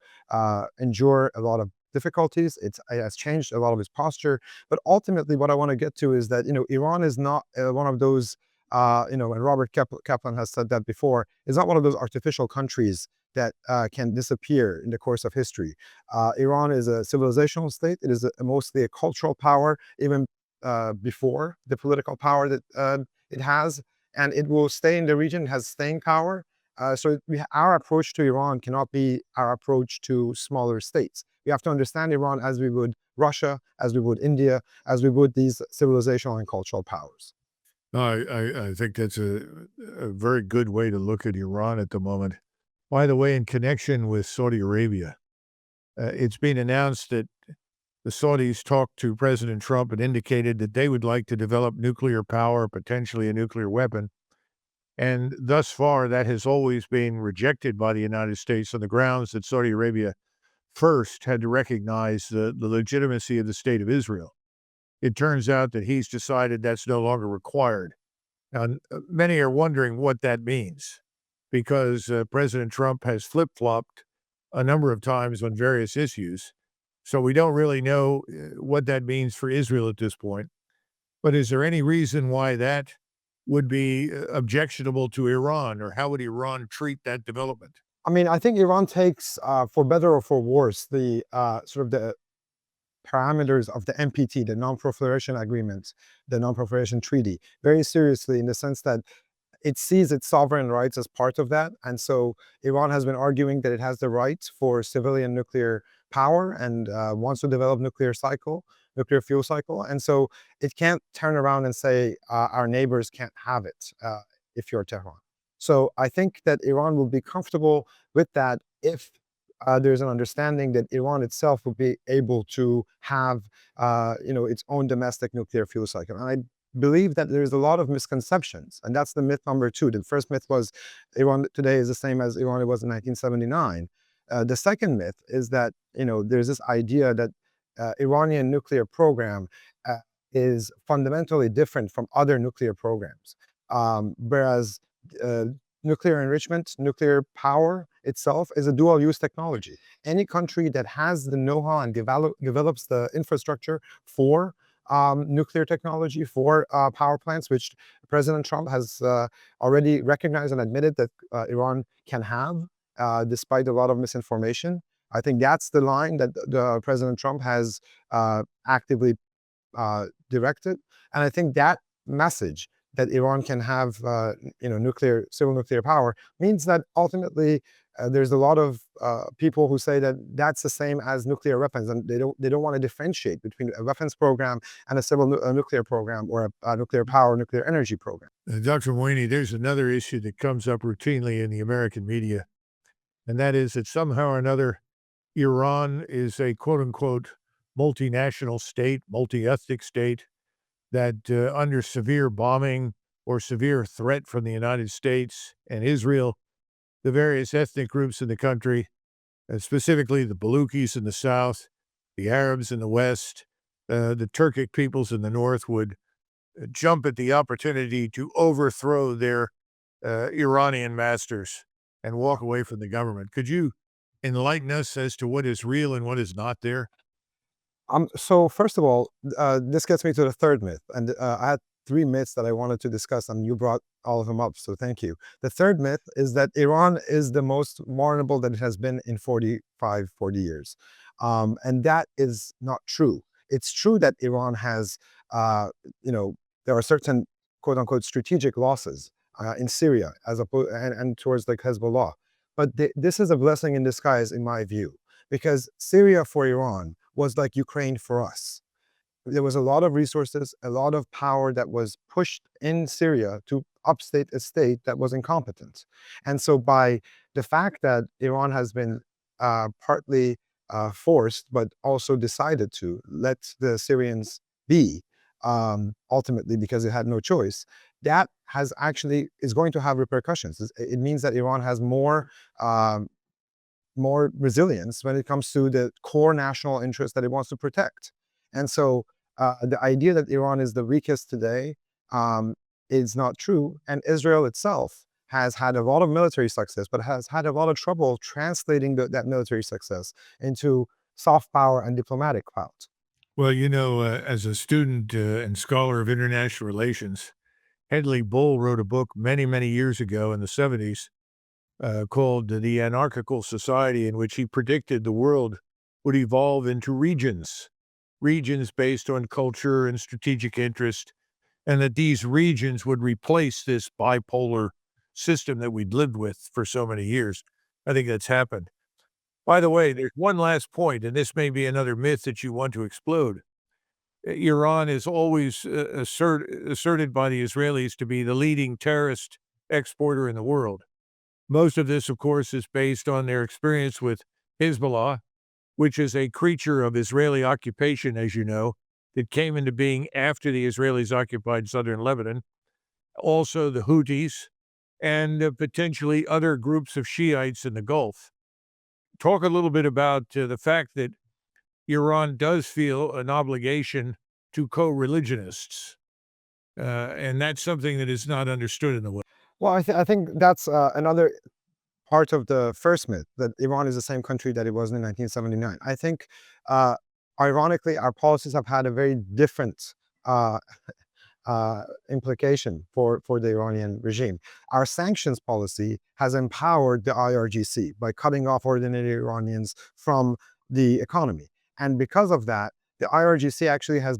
endure a lot of difficulties. It has changed a lot of its posture. But ultimately, what I want to get to is that Iran is not one of those. And Robert Kaplan has said that before. Is not one of those artificial countries that can disappear in the course of history. Iran is a civilizational state. It is mostly a cultural power, even before the political power that it has, and it will stay in the region, has staying power. So our approach to Iran cannot be our approach to smaller states. We have to understand Iran as we would Russia, as we would India, as we would these civilizational and cultural powers. I think that's a very good way to look at Iran at the moment. By the way, in connection with Saudi Arabia, it's been announced that the Saudis talked to President Trump and indicated that they would like to develop nuclear power, potentially a nuclear weapon. And thus far, that has always been rejected by the United States on the grounds that Saudi Arabia first had to recognize the legitimacy of the state of Israel. It turns out that he's decided that's no longer required. Now, many are wondering what that means, because President Trump has flip-flopped a number of times on various issues. So we don't really know what that means for Israel at this point. But is there any reason why that would be objectionable to Iran, or how would Iran treat that development? I mean, I think Iran takes, for better or for worse, the sort of the parameters of the NPT, the Non-Proliferation Agreement, the Non-Proliferation Treaty, very seriously, in the sense that it sees its sovereign rights as part of that. And so Iran has been arguing that it has the right for civilian nuclear power and wants to develop nuclear fuel cycle. And so it can't turn around and say, our neighbors can't have it if you're Tehran. So I think that Iran will be comfortable with that if there's an understanding that Iran itself will be able to have its own domestic nuclear fuel cycle. And I believe that there's a lot of misconceptions, and that's the myth number two. The first myth was Iran today is the same as Iran it was in 1979. The second myth is that there's this idea that Iranian nuclear program is fundamentally different from other nuclear programs, whereas nuclear enrichment, nuclear power itself is a dual-use technology. Any country that has the know-how and develops the infrastructure for nuclear technology, for power plants, which President Trump has already recognized and admitted that Iran can have, despite a lot of misinformation. I think that's the line that President Trump has actively directed. And I think that message that Iran can have civil nuclear power means that ultimately there's a lot of people who say that that's the same as nuclear weapons, and they don't want to differentiate between a weapons program and a civil nuclear program, or a nuclear power, nuclear energy program. Dr. Moini, there's another issue that comes up routinely in the American media, and that is that somehow or another, Iran is a quote-unquote multinational state, multi-ethnic state, that under severe bombing or severe threat from the United States and Israel, the various ethnic groups in the country, specifically the Baluchis in the south, the Arabs in the west, the Turkic peoples in the north, would jump at the opportunity to overthrow their Iranian masters and walk away from the government. Could you enlighten us as to what is real and what is not there? So first of all, this gets me to the third myth, and I had three myths that I wanted to discuss, and you brought all of them up, so thank you. The third myth is that Iran is the most vulnerable that it has been in 40 years. And that is not true. it's true that Iran has, there are certain quote unquote strategic losses in Syria as opposed and towards like Hezbollah. But this is a blessing in disguise, in my view, because Syria for Iran was like Ukraine for us. There was a lot of resources, a lot of power that was pushed in Syria to upstate a state that was incompetent. And so by the fact that Iran has been partly forced, but also decided to let the Syrians be, ultimately because it had no choice, that has actually is going to have repercussions. It means that Iran has um, more resilience when it comes to the core national interest that it wants to protect. And so the idea that Iran is the weakest today is not true. And Israel itself has had a lot of military success, but has had a lot of trouble translating that military success into soft power and diplomatic clout. Well, as a student and scholar of international relations, Hedley Bull wrote a book many, many years ago in the 70s called The Anarchical Society, in which he predicted the world would evolve into regions based on culture and strategic interest, and that these regions would replace this bipolar system that we'd lived with for so many years. I think that's happened. By the way, there's one last point, and this may be another myth that you want to explode. Iran is always asserted by the Israelis to be the leading terrorist exporter in the world. Most of this, of course, is based on their experience with Hezbollah, which is a creature of Israeli occupation, as you know, that came into being after the Israelis occupied southern Lebanon. Also the Houthis and potentially other groups of Shiites in the Gulf. Talk a little bit about the fact that Iran does feel an obligation to co-religionists. And that's something that is not understood in the West. Well, I think that's another part of the first myth, that Iran is the same country that it was in 1979. I think, ironically, our policies have had a very different uh, implication for the Iranian regime. Our sanctions policy has empowered the IRGC by cutting off ordinary Iranians from the economy. And because of that, the IRGC actually has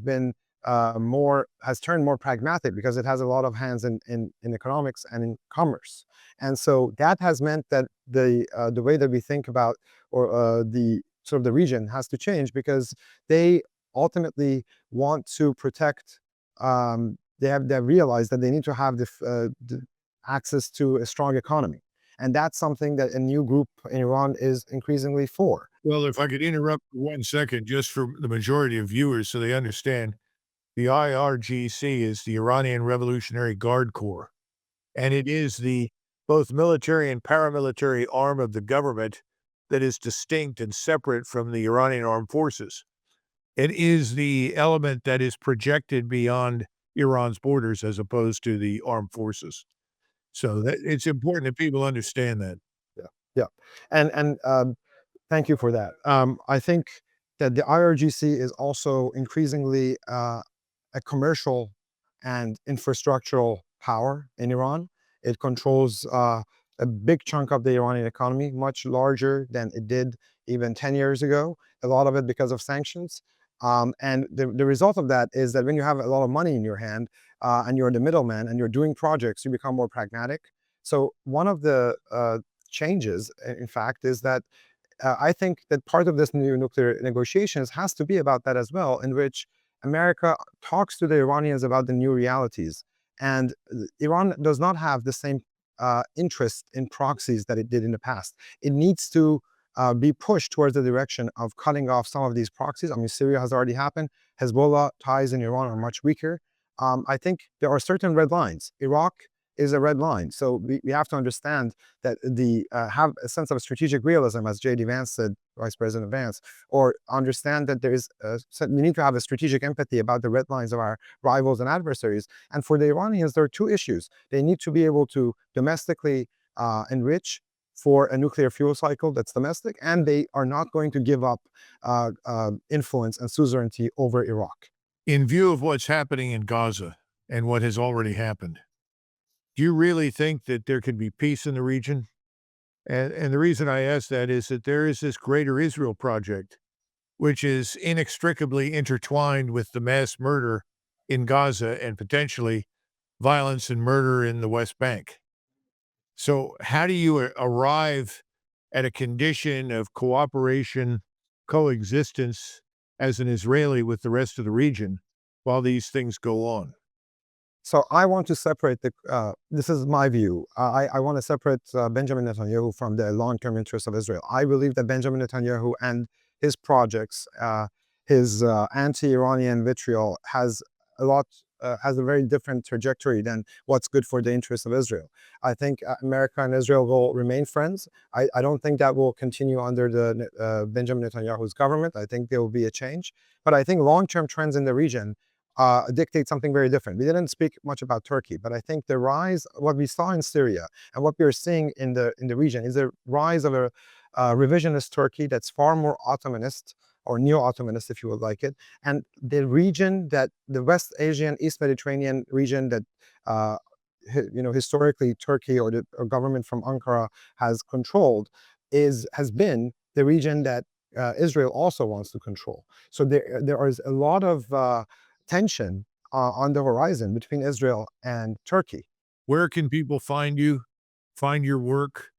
turned more pragmatic because it has a lot of hands in economics and in commerce. And so that has meant that the way that we think about the sort of the region has to change, because they ultimately want to protect. They realized that they need to have the access to a strong economy, and that's something that a new group in Iran is increasingly for. Well, if I could interrupt for 1 second, just for the majority of viewers so they understand, the IRGC is the Iranian Revolutionary Guard Corps, and it is the both military and paramilitary arm of the government that is distinct and separate from the Iranian armed forces. It is the element that is projected beyond Iran's borders as opposed to the armed forces. So that it's important that people understand that. Yeah, yeah, and thank you for that. I think that the IRGC is also increasingly a commercial and infrastructural power in Iran. It controls a big chunk of the Iranian economy, much larger than it did even 10 years ago, a lot of it because of sanctions. And the result of that is that when you have a lot of money in your hand and you're the middleman and you're doing projects, you become more pragmatic. So one of the changes, in fact, is that I think that part of this new nuclear negotiations has to be about that as well, in which America talks to the Iranians about the new realities. And Iran does not have the same interest in proxies that it did in the past. It needs to be pushed towards the direction of cutting off some of these proxies. I mean, Syria has already happened. Hezbollah ties in Iran are much weaker. I think there are certain red lines. Iraq is a red line. So we have to understand that have a sense of strategic realism, as J.D. Vance said, Vice President Vance, or understand that we need to have a strategic empathy about the red lines of our rivals and adversaries. And for the Iranians, there are two issues. They need to be able to domestically enrich for a nuclear fuel cycle that's domestic, and they are not going to give up influence and suzerainty over Iraq. In view of what's happening in Gaza and what has already happened, do you really think that there could be peace in the region? And the reason I ask that is that there is this Greater Israel Project, which is inextricably intertwined with the mass murder in Gaza and potentially violence and murder in the West Bank. So, how do you arrive at a condition of cooperation, coexistence as an Israeli with the rest of the region while these things go on? So I want to separate this is my view. I want to separate Benjamin Netanyahu from the long-term interests of Israel. I believe that Benjamin Netanyahu and his projects, his anti-Iranian vitriol has a very different trajectory than what's good for the interests of Israel. I think America and Israel will remain friends. I don't think that will continue under the Benjamin Netanyahu's government. I think there will be a change. But I think long-term trends in the region dictate something very different. We didn't speak much about Turkey, but I think the rise, what we saw in Syria and what we're seeing in the region is the rise of a revisionist Turkey that's far more Ottomanist or neo-Ottomanist, if you would like it. And the region that the West Asian, East Mediterranean region that historically Turkey or the government from Ankara has controlled has been the region that Israel also wants to control. So there is a lot of tension on the horizon between Israel and Turkey. Where can people find you, find your work,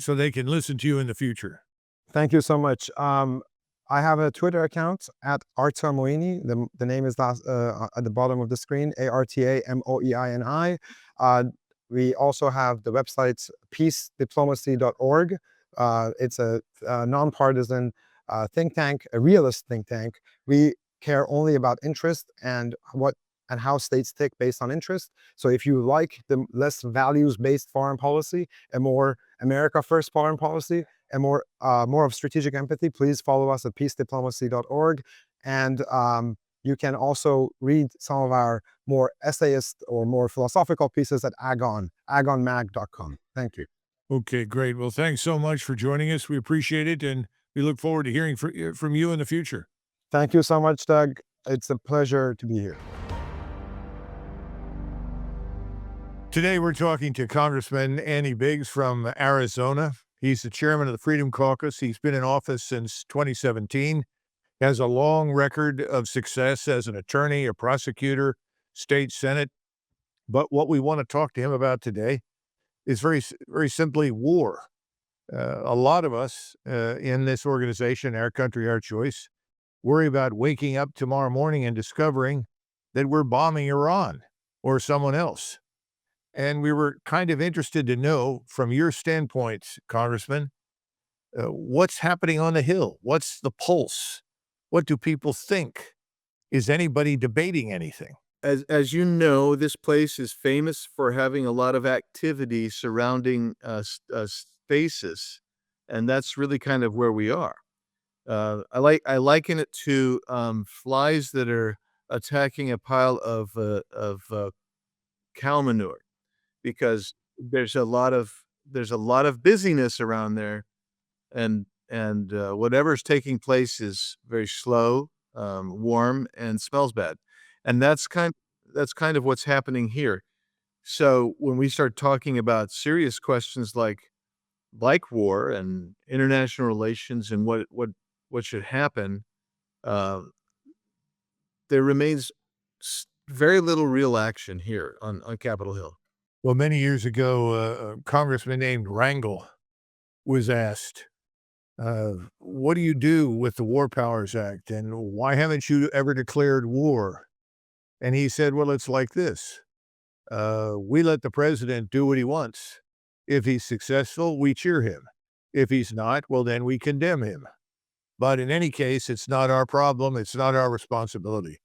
so they can listen to you in the future? Thank you so much. I have a Twitter account at Arta Moini. The name is at the bottom of the screen, ARTAMOEINI. We also have the website peacediplomacy.org. It's a nonpartisan think tank, a realist think tank. We care only about interest and how states tick based on interest. So if you like the less values-based foreign policy, a more America first foreign policy, and more of strategic empathy, please follow us at peacediplomacy.org. And you can also read some of our more essayist or more philosophical pieces at agonmag.com. Thank you. Okay, great. Well, thanks so much for joining us. We appreciate it, and we look forward to hearing from you in the future. Thank you so much, Doug. It's a pleasure to be here. Today, we're talking to Congressman Andy Biggs from Arizona. He's the chairman of the Freedom Caucus. He's been in office since 2017. He has a long record of success as an attorney, a prosecutor, state senate. But what we want to talk to him about today is very, very simply war. A lot of us in this organization, Our Country, Our Choice, worry about waking up tomorrow morning and discovering that we're bombing Iran or someone else. And we were kind of interested to know, from your standpoint, Congressman, what's happening on the Hill? What's the pulse? What do people think? Is anybody debating anything? As you know, this place is famous for having a lot of activity surrounding stasis, and that's really kind of where we are. I liken it to flies that are attacking a pile of cow manure, because there's a lot of busyness around there, and whatever's taking place is very slow, warm, and smells bad, and that's kind of what's happening here. So when we start talking about serious questions like war and international relations and what should happen, uh, there remains very little real action here on Capitol Hill. Well, many years ago, a congressman named Rangel was asked, what do you do with the War Powers Act, and why haven't you ever declared war? And he said, well, it's like this. We let the president do what he wants. If he's successful, we cheer him. If he's not, well, then we condemn him. But in any case, it's not our problem. It's not our responsibility.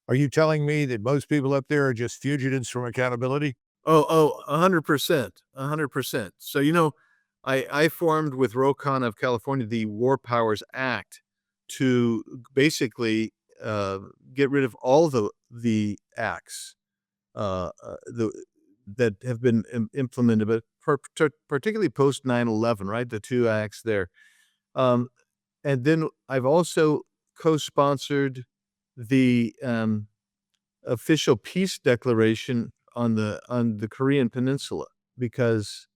Are you telling me that most people up there are just fugitives from accountability? Oh, 100%, 100%. So, I formed with Rokon of California the War Powers Act to basically get rid of all the acts that have been implemented, but particularly post 9/11, right? The two acts there. And then I've also co-sponsored the official peace declaration on the Korean Peninsula, because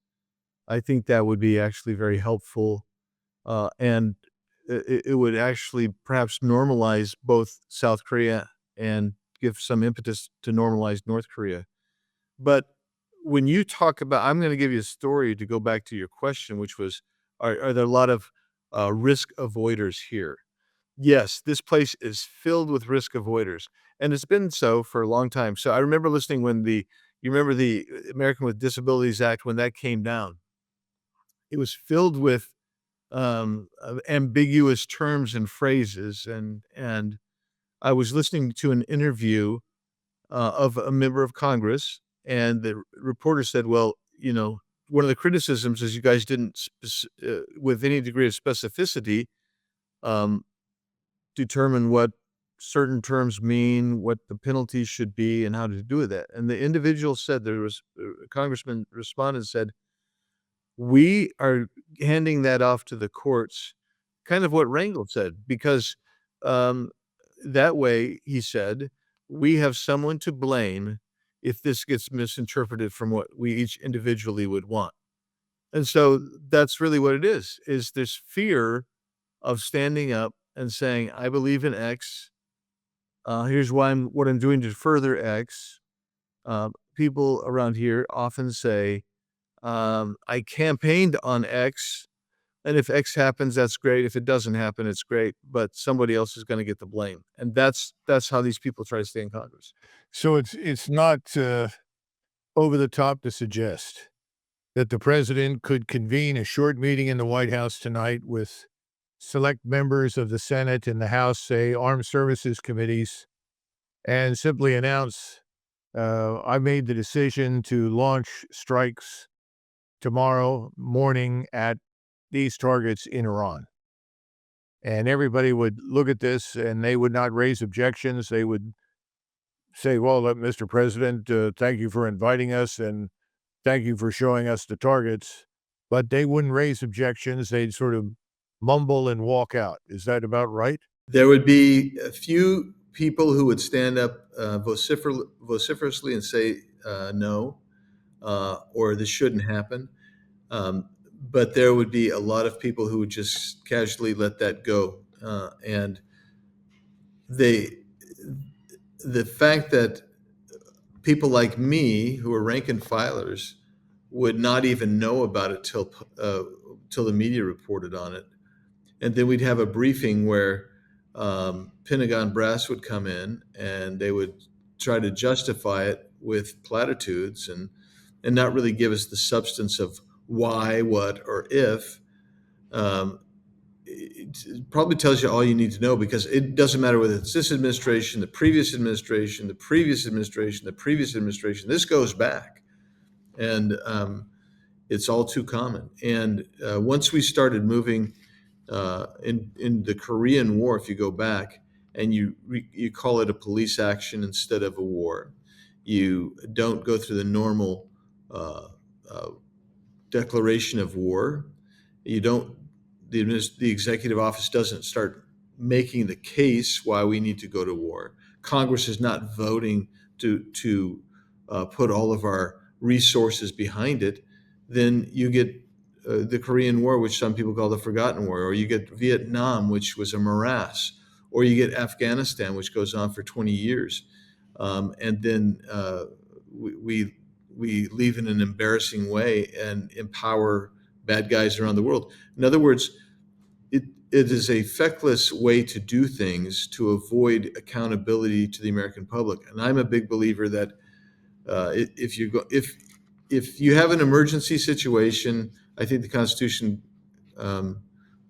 I think that would be actually very helpful. And it would actually perhaps normalize both South Korea and give some impetus to normalize North Korea. But when you talk about, I'm going to give you a story to go back to your question, which was, are there a lot of risk avoiders here? Yes, this place is filled with risk avoiders, and it's been so for a long time. So I remember listening when you remember the American with Disabilities Act, when that came down, it was filled with ambiguous terms and phrases, and I was listening to an interview of a member of Congress, and the reporter said, "Well, one of the criticisms is you guys didn't, with any degree of specificity, um, determine what certain terms mean, what the penalties should be, and how to do with that." And the individual said, there was a congressman responded and said, "We are handing that off to the courts," kind of what Rangel said, because, um, that way, he said, "we have someone to blame if this gets misinterpreted from what we each individually would want." And so that's really what it is this fear of standing up and saying, "I believe in X. Here's what I'm doing to further X." People around here often say, "I campaigned on X, and if X happens, that's great. If it doesn't happen, it's great, but somebody else is gonna get the blame." And that's how these people try to stay in Congress. So it's not over the top to suggest that the president could convene a short meeting in the White House tonight with select members of the Senate and the House, say armed services committees, and simply announce, I made the decision to launch strikes tomorrow morning at these targets in Iran. And everybody would look at this and they would not raise objections. They would say, well, Mr. President, thank you for inviting us and thank you for showing us the targets. But they wouldn't raise objections. They'd sort of mumble and walk out. Is that about right? There would be a few people who would stand up vociferously and say, no, or this shouldn't happen. But there would be a lot of people who would just casually let that go. And they, the fact that people like me, who are rank and filers, would not even know about it till the media reported on it, and then we'd have a briefing where Pentagon brass would come in and they would try to justify it with platitudes and not really give us the substance of why, what, or if. Um, it probably tells you all you need to know, because it doesn't matter whether it's this administration, the previous administration, the previous administration, the previous administration. This goes back, and it's all too common. And once we started moving in the Korean War, if you go back and you call it a police action instead of a war, you don't go through the normal uh, uh, declaration of war. You don't. The executive office doesn't start making the case why we need to go to war. Congress is not voting to put all of our resources behind it. Then you get the Korean War, which some people call the Forgotten War, or you get Vietnam, which was a morass, or you get Afghanistan, which goes on for 20 years, and then we leave in an embarrassing way and empower bad guys around the world. In other words, it is a feckless way to do things to avoid accountability to the American public. And I'm a big believer that if you have an emergency situation, I think the Constitution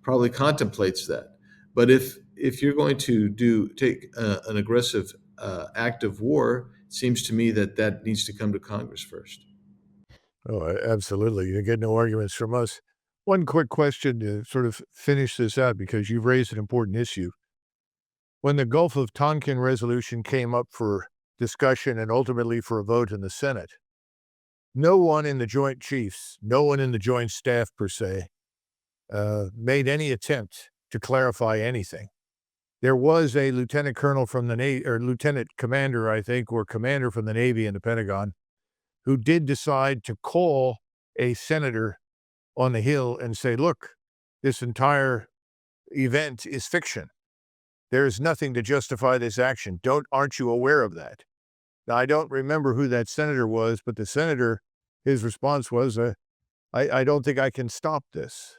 probably contemplates that. But if you're going to take an aggressive act of war, it seems to me that needs to come to Congress first. Oh, absolutely. You get no arguments from us. One quick question to sort of finish this out, because you've raised an important issue. When the Gulf of Tonkin resolution came up for discussion and ultimately for a vote in the Senate, no one in the Joint Chiefs, no one in the Joint Staff per se, made any attempt to clarify anything. There was a lieutenant colonel from the Navy, or lieutenant commander, I think, or commander from the Navy in the Pentagon, who did decide to call a senator on the Hill and say, look, this entire event is fiction. There is nothing to justify this action. Aren't you aware of that? Now, I don't remember who that senator was, but the senator, his response was, I don't think I can stop this.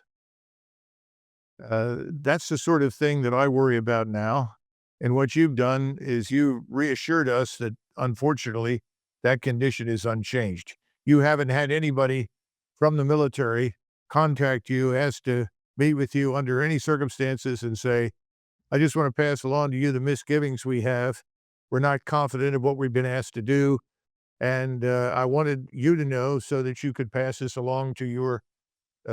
That's the sort of thing that I worry about now. And what you've done is you reassured us that, unfortunately, that condition is unchanged. You haven't had anybody from the military contact you, ask to meet with you under any circumstances and say, I just want to pass along to you the misgivings we have. We're not confident of what we've been asked to do. And I wanted you to know so that you could pass this along to your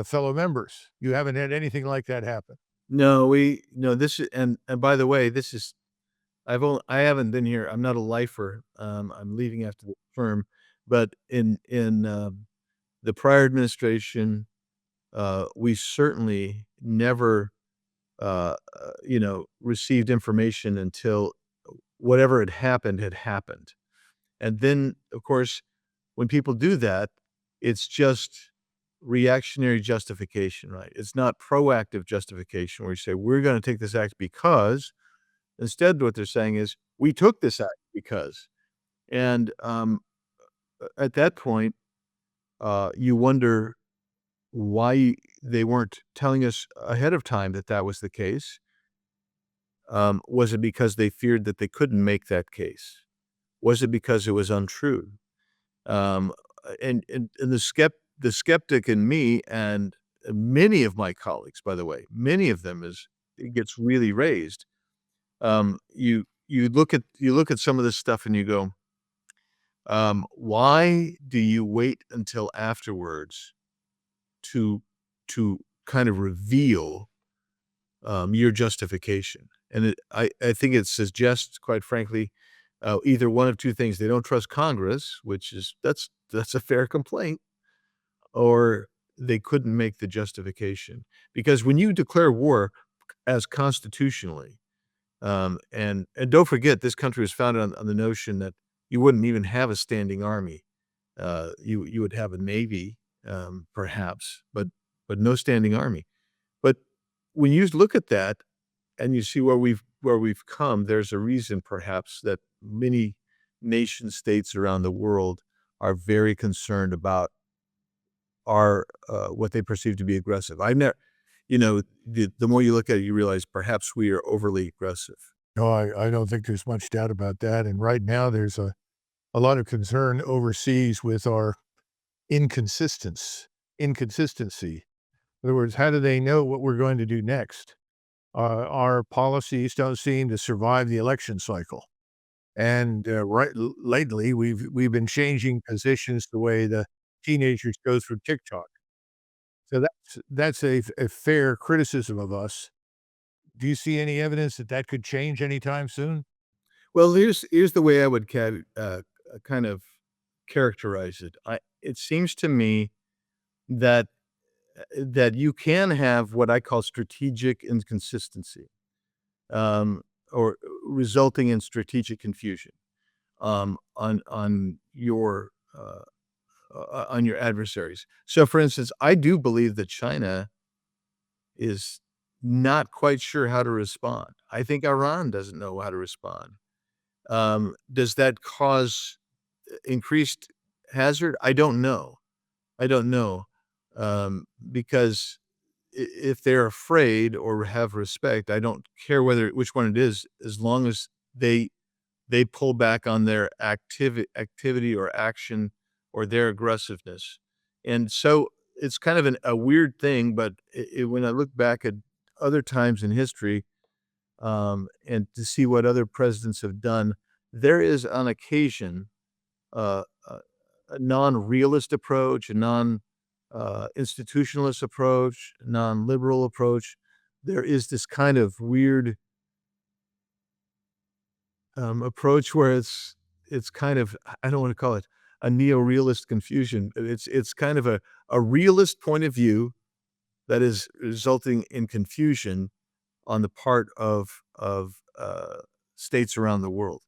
fellow members. You haven't had anything like that happen. No, this is, and by the way, this is, I haven't been here. I'm not a lifer. I'm leaving after the term, but in the prior administration, we certainly never, received information until whatever had happened had happened. And then, of course, when people do that, it's just reactionary justification, right? It's not proactive justification where you say, we're going to take this act because. Instead, what they're saying is, we took this act because. And at that point, you wonder why they weren't telling us ahead of time that that was the case. Was it because they feared that they couldn't make that case? Was it because it was untrue? Um, and the skeptic in me and many of my colleagues, by the way, many of them it gets really raised. You look at some of this stuff and you go, why do you wait until afterwards to kind of reveal your justification? And I think it suggests, quite frankly, either one of two things: they don't trust Congress, which is that's a fair complaint, or they couldn't make the justification. Because when you declare war as constitutionally, and don't forget, this country was founded on the notion that you wouldn't even have a standing army. You would have a navy, perhaps, but no standing army. But when you look at that and you see where we've come, there's a reason, perhaps, that many nation states around the world are very concerned about our what they perceive to be aggressive. I've never, the more you look at it, you realize perhaps we are overly aggressive. No, I don't think there's much doubt about that. And right now, there's a lot of concern overseas with our inconsistency. In other words, how do they know what we're going to do next? Our policies don't seem to survive the election cycle. And lately, we've been changing positions the way the teenagers go through TikTok. So that's a fair criticism of us. Do you see any evidence that that could change anytime soon? Well, here's the way I would kind of characterize it. It seems to me that you can have what I call strategic inconsistency, or resulting in strategic confusion, on your adversaries. So, for instance, I do believe that China is not quite sure how to respond. I think Iran doesn't know how to respond. Does that cause increased hazard? I don't know. I don't know. Because if they're afraid or have respect, I don't care which one it is, as long as they pull back on their activity or action or their aggressiveness. And so it's kind of a weird thing, but when I look back at other times in history, and to see what other presidents have done, there is on occasion a non-realist approach, a institutionalist approach, non-liberal approach. There is this kind of weird approach where it's kind of, I don't want to call it a neo-realist confusion. It's kind of a realist point of view that is resulting in confusion on the part of states around the world.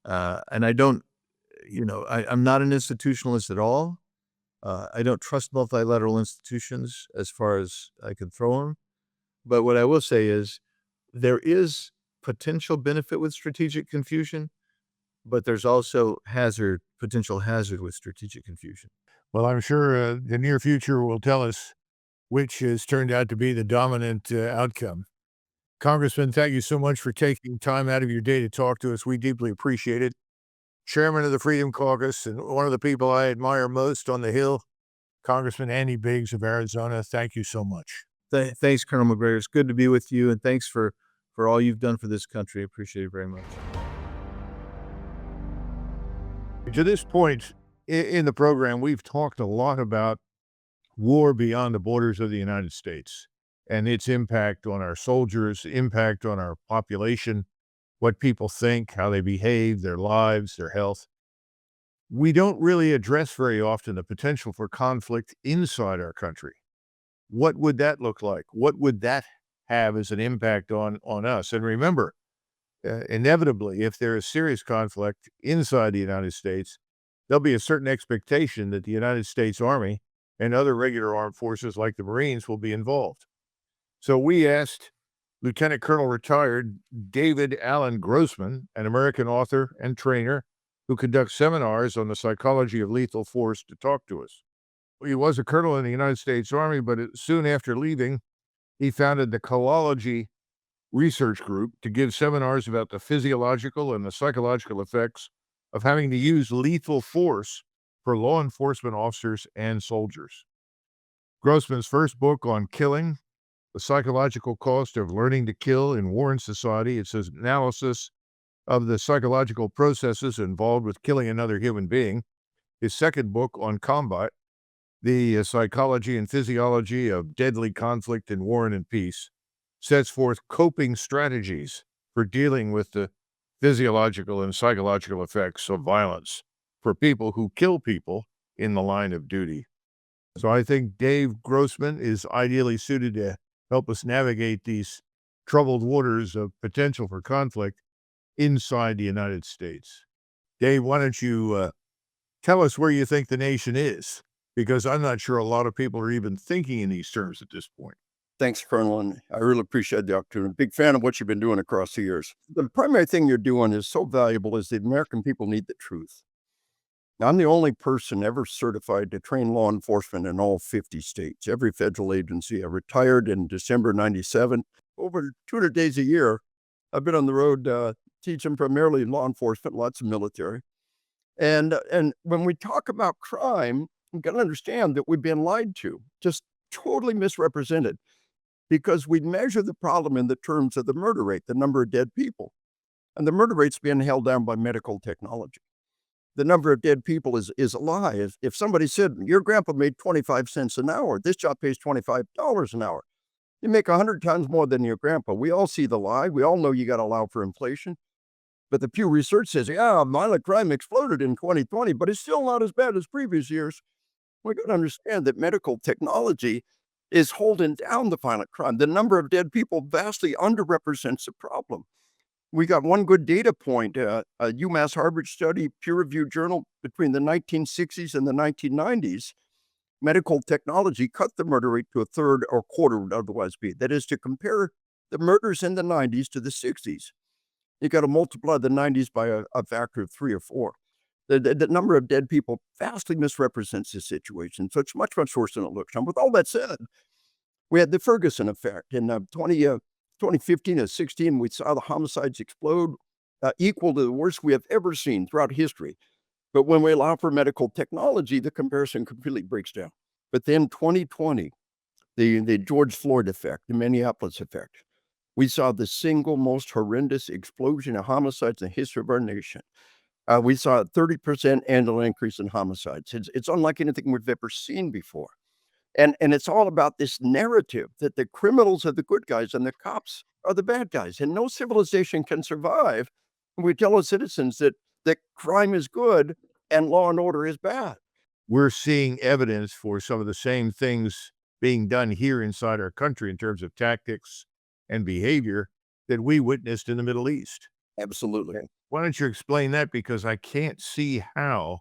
And I don't, I'm not an institutionalist at all. I don't trust multilateral institutions as far as I can throw them. But what I will say is there is potential benefit with strategic confusion, but there's also potential hazard with strategic confusion. Well, I'm sure the near future will tell us which has turned out to be the dominant outcome. Congressman, thank you so much for taking time out of your day to talk to us. We deeply appreciate it. Chairman of the Freedom Caucus and one of the people I admire most on the Hill, Congressman Andy Biggs of Arizona, thank you so much. Thanks, Colonel Macgregor. It's good to be with you, and thanks for all you've done for this country. I appreciate it very much. To this point in the program, we've talked a lot about war beyond the borders of the United States and its impact on our soldiers, impact on our population, what people think, how they behave, their lives, their health. We don't really address very often the potential for conflict inside our country. What would that look like? What would that have as an impact on us? And remember, inevitably, if there is serious conflict inside the United States, there'll be a certain expectation that the United States Army and other regular armed forces like the Marines will be involved. So we asked Lieutenant Colonel retired David Allen Grossman, an American author and trainer who conducts seminars on the psychology of lethal force, to talk to us. He was a colonel in the United States Army, but soon after leaving, he founded the Coology Research Group to give seminars about the physiological and the psychological effects of having to use lethal force for law enforcement officers and soldiers. Grossman's first book on killing, The Psychological Cost of Learning to Kill in War and Society, it's an analysis of the psychological processes involved with killing another human being. His second book on combat, The Psychology and Physiology of Deadly Conflict in War and in Peace, sets forth coping strategies for dealing with the physiological and psychological effects of violence for people who kill people in the line of duty. So I think Dave Grossman is ideally suited to help us navigate these troubled waters of potential for conflict inside the United States. Dave, why don't you tell us where you think the nation is? Because I'm not sure a lot of people are even thinking in these terms at this point. Thanks, Colonel, and I really appreciate the opportunity. Big fan of what you've been doing across the years. The primary thing you're doing is so valuable is the American people need the truth. Now, I'm the only person ever certified to train law enforcement in all 50 states, every federal agency. I retired in December 97. Over 200 days a year, I've been on the road teaching primarily law enforcement, lots of military. And when we talk about crime, we've got to understand that we've been lied to, just totally misrepresented, because we measure the problem in the terms of the murder rate, the number of dead people. And the murder rate's being held down by medical technology. The number of dead people is a lie. If somebody said, your grandpa made 25 cents an hour, this job pays $25 an hour, you make 100 times more than your grandpa. We all see the lie. We all know you got to allow for inflation. But the Pew Research says, yeah, violent crime exploded in 2020, but it's still not as bad as previous years. We've got to understand that medical technology is holding down the violent crime. The number of dead people vastly underrepresents the problem. We got one good data point, a UMass Harvard study, peer-reviewed journal between the 1960s and the 1990s. Medical technology cut the murder rate to a third or quarter would otherwise be. That is, to compare the murders in the 90s to the 60s. You got to multiply the 90s by a factor of 3 or 4. The number of dead people vastly misrepresents the situation. So it's much, much worse than it looks. And with all that said, we had the Ferguson effect. In 2015 and 16, we saw the homicides explode, equal to the worst we have ever seen throughout history. But when we allow for medical technology, the comparison completely breaks down. But then 2020, the George Floyd effect, the Minneapolis effect, we saw the single most horrendous explosion of homicides in the history of our nation. We saw a 30% annual increase in homicides. It's unlike anything we've ever seen before. And it's all about this narrative that the criminals are the good guys and the cops are the bad guys. And no civilization can survive when we tell our citizens that crime is good and law and order is bad. We're seeing evidence for some of the same things being done here inside our country in terms of tactics and behavior that we witnessed in the Middle East. Absolutely. Why don't you explain that? Because I can't see how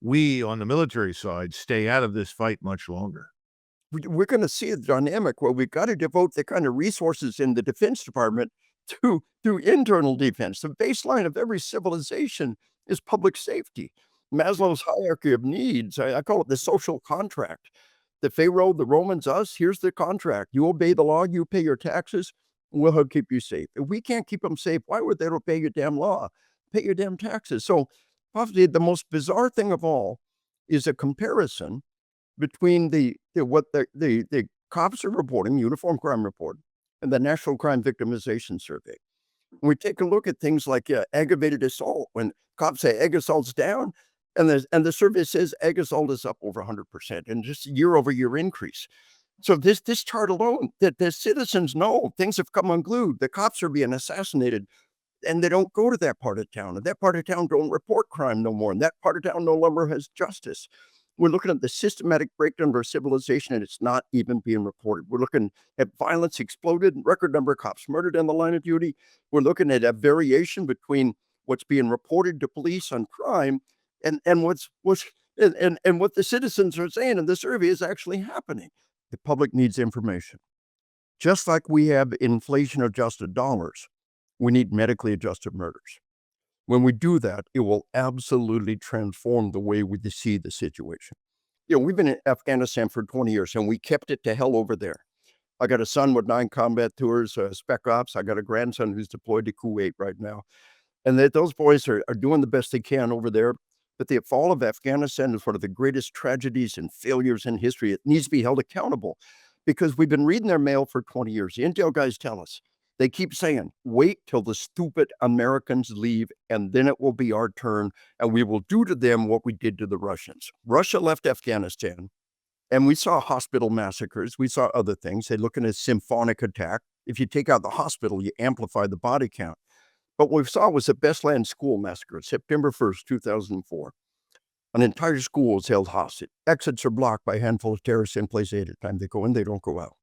we on the military side stay out of this fight much longer. we're going to see a dynamic where we've got to devote the kind of resources in the Defense Department to internal defense. The baseline of every civilization is public safety. Maslow's hierarchy of needs, I call it the social contract. The Pharaoh, the Romans, us, here's the contract. You obey the law, you pay your taxes, we'll help keep you safe. If we can't keep them safe, why would they obey your damn law? Pay your damn taxes. So probably the most bizarre thing of all is a comparison between what the cops are reporting, Uniform Crime Report, and the National Crime Victimization Survey. When we take a look at things like aggravated assault, when cops say egg assault's down, and the survey says egg assault is up over 100%, and just year-over-year increase. So this chart alone, that the citizens know things have come unglued. The cops are being assassinated, and they don't go to that part of town. And that part of town don't report crime no more. And that part of town no longer has justice. We're looking at the systematic breakdown of our civilization, and it's not even being reported. We're looking at violence exploded, record number of cops murdered in the line of duty. We're looking at a variation between what's being reported to police on crime and what the citizens are saying in the survey is actually happening. The public needs information. Just like we have inflation-adjusted dollars, we need medically adjusted murders. When we do that, it will absolutely transform the way we see the situation. We've been in Afghanistan for 20 years, and we kept it to hell over there. I got a son with 9 combat tours, spec ops. I got a grandson who's deployed to Kuwait right now. And those boys are doing the best they can over there. But the fall of Afghanistan is one of the greatest tragedies and failures in history. It needs to be held accountable because we've been reading their mail for 20 years. The intel guys tell us, they keep saying, wait till the stupid Americans leave, and then it will be our turn, and we will do to them what we did to the Russians. Russia left Afghanistan, and we saw hospital massacres. We saw other things. They're looking at a symphonic attack. If you take out the hospital, you amplify the body count. But what we saw was the Bestland School massacre, September 1st, 2004. An entire school was held hostage. Exits are blocked by a handful of terrorists in place at a time. They go in, they don't go out.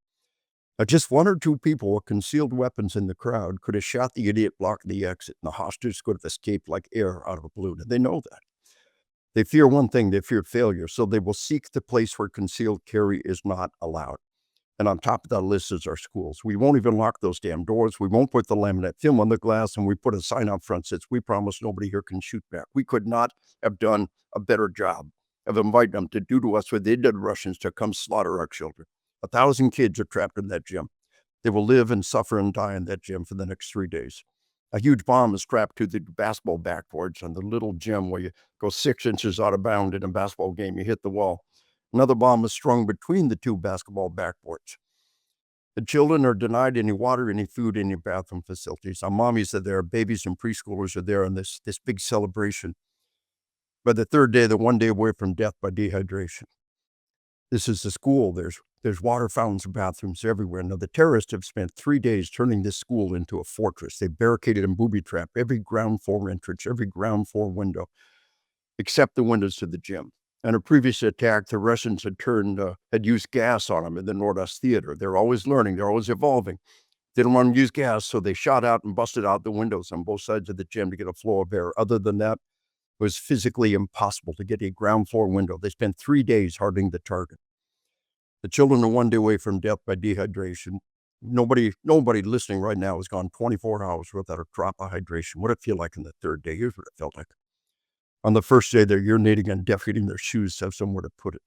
Now, just 1 or 2 people with concealed weapons in the crowd could have shot the idiot blocking the exit, and the hostages could have escaped like air out of a balloon. And they know that. They fear one thing, they fear failure, so they will seek the place where concealed carry is not allowed. And on top of that list is our schools. We won't even lock those damn doors. We won't put the laminate film on the glass, and we put a sign out front that says, we promise nobody here can shoot back. We could not have done a better job of inviting them to do to us what they did to Russians, to come slaughter our children. 1,000 kids are trapped in that gym. They will live and suffer and die in that gym for the next 3 days. A huge bomb is strapped to the basketball backboards on the little gym where you go 6 inches out of bounds in a basketball game, you hit the wall. Another bomb is strung between the 2 basketball backboards. The children are denied any water, any food, any bathroom facilities. Our mommies are there, babies and preschoolers are there in this big celebration. By the 3rd day, they're 1 day away from death by dehydration. This is the school. There's water fountains and bathrooms everywhere. Now, the terrorists have spent 3 days turning this school into a fortress. They barricaded and booby-trapped every ground floor entrance, every ground floor window, except the windows to the gym. In a previous attack, the Russians had used gas on them in the Nordos Theater. They're always learning. They're always evolving. They don't want to use gas, so they shot out and busted out the windows on both sides of the gym to get a flow of air. Other than that, it was physically impossible to get a ground floor window. They spent 3 days hardening the target. The children are 1 day away from death by dehydration. Nobody listening right now has gone 24 hours without a drop of hydration. What did it feel like in the 3rd day? Here's what it felt like. On the 1st day, they're urinating and defecating their shoes to have somewhere to put it.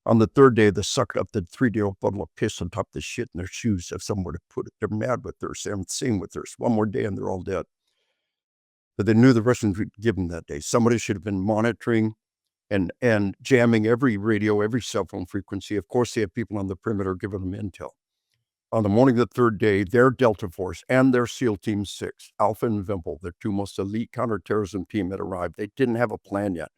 On the 3rd day, they sucked up the 3-day-old bottle of piss on top of the shit in their shoes to have somewhere to put it. They're mad with thirst. They're insane with thirst. 1 more day and they're all dead. But they knew the Russians would give them that day. Somebody should have been monitoring and jamming every radio, every cell phone frequency. Of course, they have people on the perimeter giving them intel. On the morning of the 3rd day, their Delta Force and their SEAL Team 6, Alpha and Wimple, their 2 most elite counterterrorism team, had arrived. They didn't have a plan yet.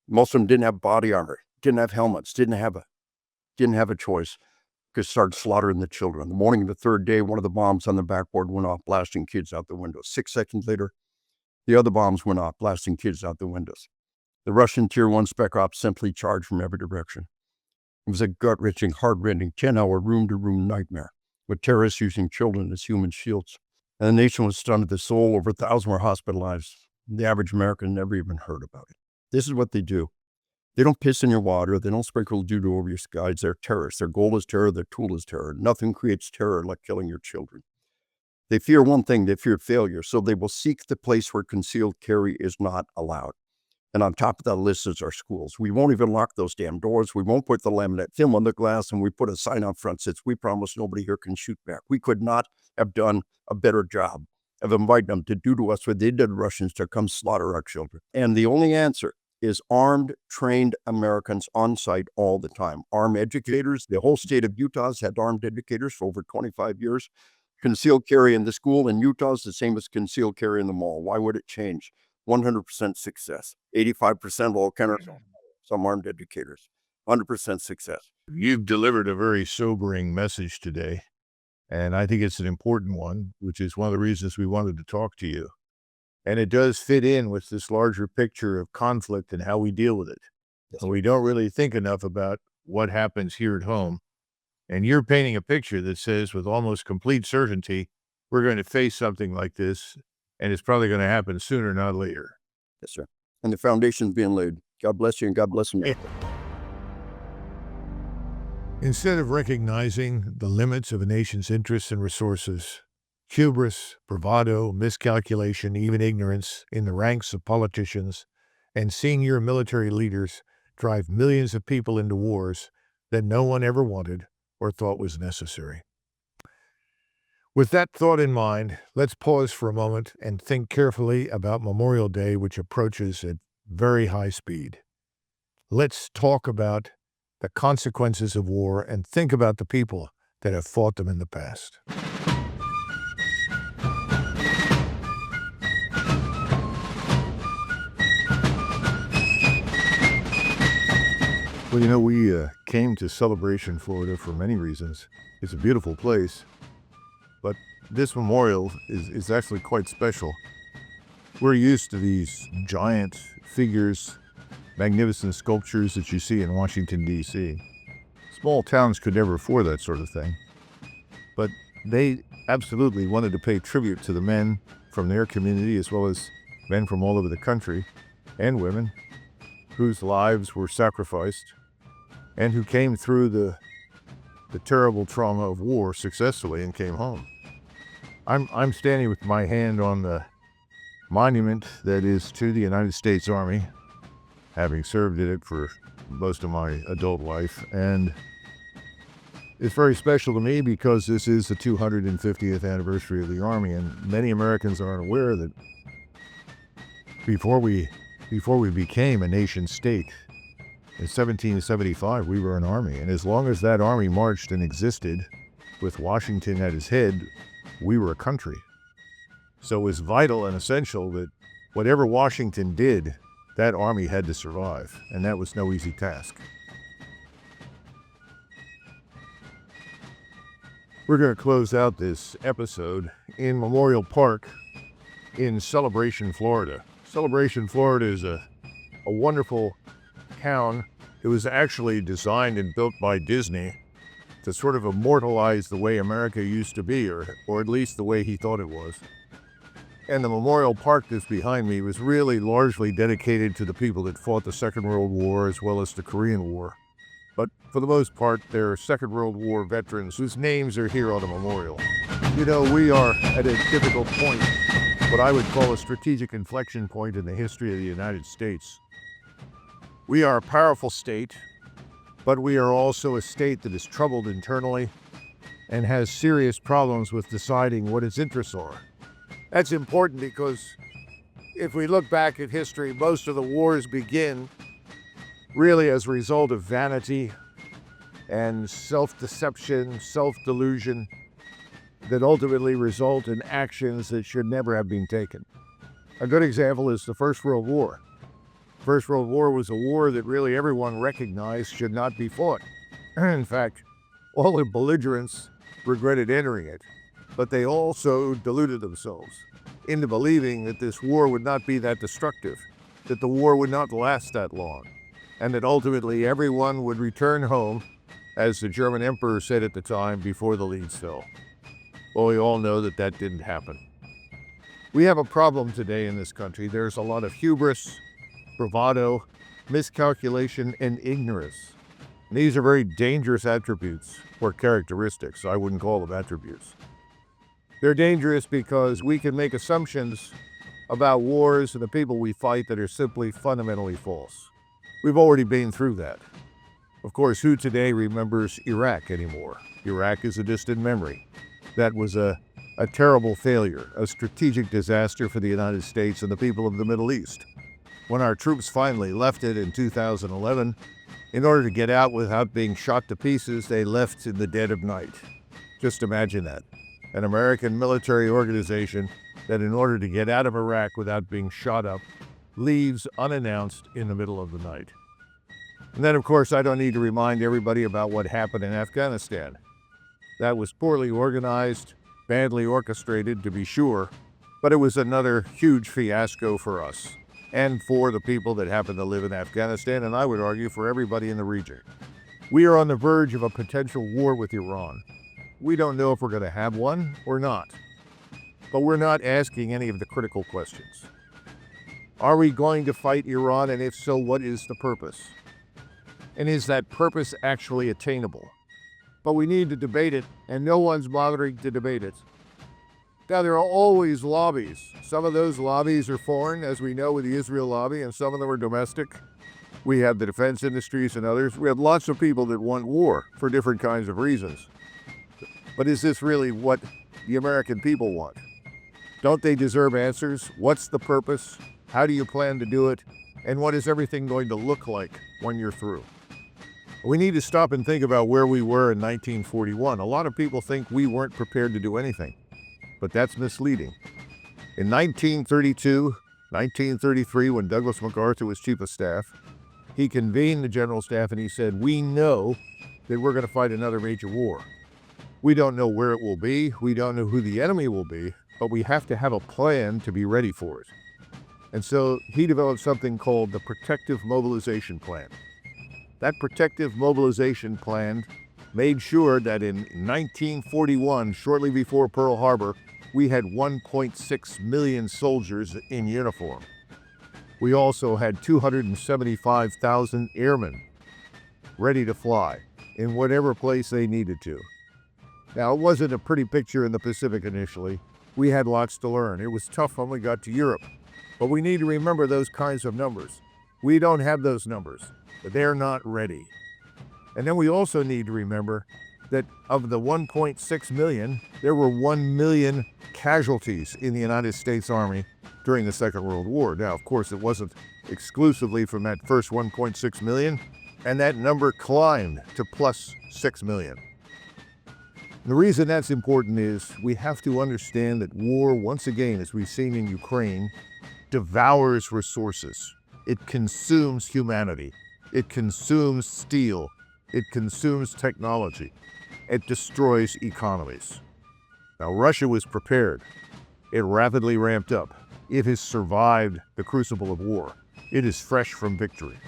Most of them didn't have body armor, didn't have helmets, didn't have a choice. Could start slaughtering the children. On the morning of the 3rd day, one of the bombs on the backboard went off, blasting kids out the windows. 6 seconds later, the other bombs went off, blasting kids out the windows. The Russian Tier 1 spec ops simply charged from every direction. It was a gut-wrenching, heart-rending, 10-hour room-to-room nightmare, with terrorists using children as human shields. And the nation was stunned to the soul. Over 1,000 were hospitalized. The average American never even heard about it. This is what they do. They don't piss in your water. They don't sprinkle doo-doo over your skies. They're terrorists. Their goal is terror. Their tool is terror. Nothing creates terror like killing your children. They fear one thing. They fear failure. So they will seek the place where concealed carry is not allowed. And on top of that list is our schools. We won't even lock those damn doors. We won't put the laminate film on the glass, and we put a sign out front that says, "We promise nobody here can shoot back." We could not have done a better job of inviting them to do to us what they did to Russians, to come slaughter our children. And the only answer is armed, trained Americans on site all the time. Armed educators. The whole state of Utah has had armed educators for over 25 years. Concealed carry in the school in Utah is the same as concealed carry in the mall. Why would it change? 100% success. 85% of all counters, some armed educators. 100% success. You've delivered a very sobering message today, and I think it's an important one, which is one of the reasons we wanted to talk to you. And it does fit in with this larger picture of conflict and how we deal with it. And we don't really think enough about what happens here at home. And you're painting a picture that says with almost complete certainty, we're going to face something like this, and it's probably going to happen sooner, not later. Yes, sir. And the foundation's being laid. God bless you, and God bless America. Instead of recognizing the limits of a nation's interests and resources, hubris, bravado, miscalculation, even ignorance in the ranks of politicians and senior military leaders drive millions of people into wars that no one ever wanted or thought was necessary. With that thought in mind, let's pause for a moment and think carefully about Memorial Day, which approaches at very high speed. Let's talk about the consequences of war and think about the people that have fought them in the past. Well, we came to Celebration, Florida for many reasons. It's a beautiful place, but this memorial is actually quite special. We're used to these giant figures, magnificent sculptures that you see in Washington, D.C. Small towns could never afford that sort of thing, but they absolutely wanted to pay tribute to the men from their community as well as men from all over the country and women whose lives were sacrificed and who came through the terrible trauma of war successfully and came home. I'm standing with my hand on the monument that is to the United States Army, having served in it for most of my adult life, and it's very special to me because this is the 250th anniversary of the Army, and many Americans aren't aware that before we became a nation state, in 1775, we were an army, and as long as that army marched and existed with Washington at its head, we were a country. So it was vital and essential that whatever Washington did, that army had to survive, and that was no easy task. We're going to close out this episode in Memorial Park in Celebration, Florida. Celebration, Florida is a wonderful town. It was actually designed and built by Disney to sort of immortalize the way America used to be, or at least the way he thought it was. And the Memorial Park that's behind me was really largely dedicated to the people that fought the Second World War as well as the Korean War. But for the most part, they're Second World War veterans whose names are here on the memorial. We are at a difficult point, what I would call a strategic inflection point in the history of the United States. We are a powerful state, but we are also a state that is troubled internally and has serious problems with deciding what its interests are. That's important because if we look back at history, most of the wars begin really as a result of vanity and self-deception, self-delusion that ultimately result in actions that should never have been taken. A good example is the First World War. First World War was a war that really everyone recognized should not be fought. In fact, all the belligerents regretted entering it, but they also deluded themselves into believing that this war would not be that destructive, that the war would not last that long, and that ultimately everyone would return home, as the German emperor said at the time, before the leads fell. Well, we all know that that didn't happen. We have a problem today in this country. There's a lot of hubris, bravado, miscalculation, and ignorance. And these are very dangerous attributes or characteristics. I wouldn't call them attributes. They're dangerous because we can make assumptions about wars and the people we fight that are simply fundamentally false. We've already been through that. Of course, who today remembers Iraq anymore? Iraq is a distant memory. That was a terrible failure, a strategic disaster for the United States and the people of the Middle East. When our troops finally left it in 2011, in order to get out without being shot to pieces, they left in the dead of night. Just imagine that. An American military organization that in order to get out of Iraq without being shot up, leaves unannounced in the middle of the night. And then, of course, I don't need to remind everybody about what happened in Afghanistan. That was poorly organized, badly orchestrated, to be sure, but it was another huge fiasco for us and for the people that happen to live in Afghanistan, and I would argue for everybody in the region. We are on the verge of a potential war with Iran. We don't know if we're going to have one or not, but we're not asking any of the critical questions. Are we going to fight Iran, and if so, what is the purpose? And is that purpose actually attainable? But we need to debate it, and no one's bothering to debate it. Now, there are always lobbies. Some of those lobbies are foreign, as we know with the Israel lobby, and some of them are domestic. We have the defense industries and others. We have lots of people that want war for different kinds of reasons. But is this really what the American people want? Don't they deserve answers? What's the purpose? How do you plan to do it? And what is everything going to look like when you're through? We need to stop and think about where we were in 1941. A lot of people think we weren't prepared to do anything, but that's misleading. In 1932, 1933, when Douglas MacArthur was Chief of Staff, he convened the General Staff and he said, we know that we're going to fight another major war. We don't know where it will be, we don't know who the enemy will be, but we have to have a plan to be ready for it. And so he developed something called the Protective Mobilization Plan. That Protective Mobilization Plan made sure that in 1941, shortly before Pearl Harbor, we had 1.6 million soldiers in uniform. We also had 275,000 airmen ready to fly in whatever place they needed to. Now, it wasn't a pretty picture in the Pacific initially. We had lots to learn. It was tough when we got to Europe. But we need to remember those kinds of numbers. We don't have those numbers. They're not ready. And then we also need to remember that of the 1.6 million, there were 1 million casualties in the United States Army during the Second World War. Now, of course, it wasn't exclusively from that first 1.6 million, and that number climbed to plus 6 million. The reason that's important is we have to understand that war, once again, as we've seen in Ukraine, devours resources. It consumes humanity. It consumes steel. It consumes technology. It destroys economies. Now, Russia was prepared. It rapidly ramped up. It has survived the crucible of war. It is fresh from victory.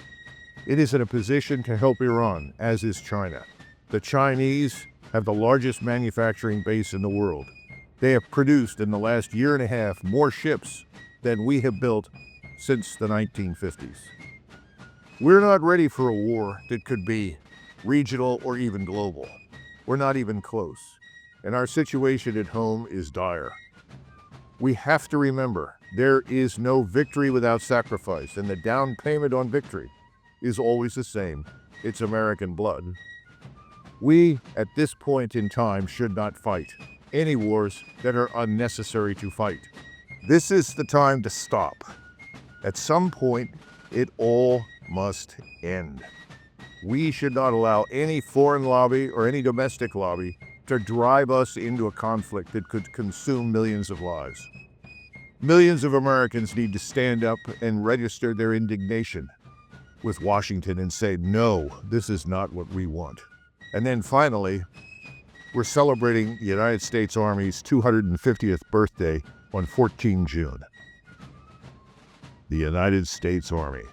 It is in a position to help Iran, as is China. The Chinese have the largest manufacturing base in the world. They have produced in the last year and a half more ships than we have built since the 1950s. We're not ready for a war that could be regional or even global. We're not even close. And our situation at home is dire. We have to remember there is no victory without sacrifice, and the down payment on victory is always the same. It's American blood. We, at this point in time, should not fight any wars that are unnecessary to fight. This is the time to stop. At some point, it all must end. We should not allow any foreign lobby or any domestic lobby to drive us into a conflict that could consume millions of lives. Millions of Americans need to stand up and register their indignation with Washington and say, no, this is not what we want. And then finally, we're celebrating the United States Army's 250th birthday on 14 June. The United States Army,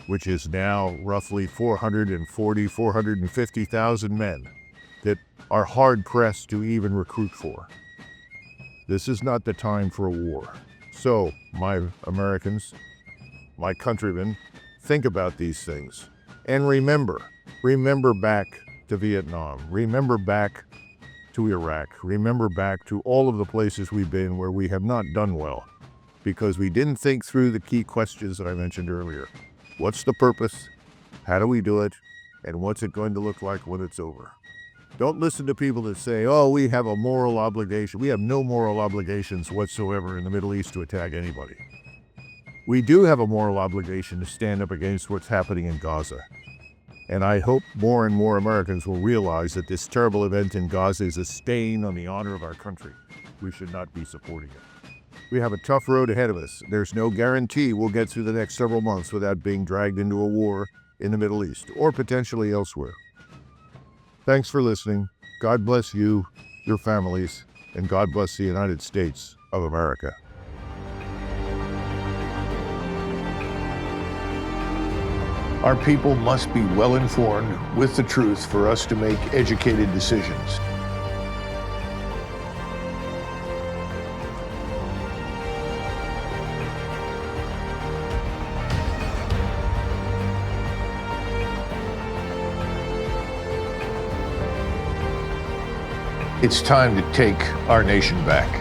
which is now roughly 450,000 men that are hard-pressed to even recruit for. This is not the time for a war. So, my Americans, my countrymen, think about these things. And remember back to Vietnam. Remember back to Iraq. Remember back to all of the places we've been where we have not done well because we didn't think through the key questions that I mentioned earlier. What's the purpose? How do we do it? And what's it going to look like when it's over? Don't listen to people that say, oh, we have a moral obligation. We have no moral obligations whatsoever in the Middle East to attack anybody. We do have a moral obligation to stand up against what's happening in Gaza. And I hope more and more Americans will realize that this terrible event in Gaza is a stain on the honor of our country. We should not be supporting it. We have a tough road ahead of us. There's no guarantee we'll get through the next several months without being dragged into a war in the Middle East or potentially elsewhere. Thanks for listening. God bless you, your families, and God bless the United States of America. Our people must be well informed with the truth for us to make educated decisions. It's time to take our nation back.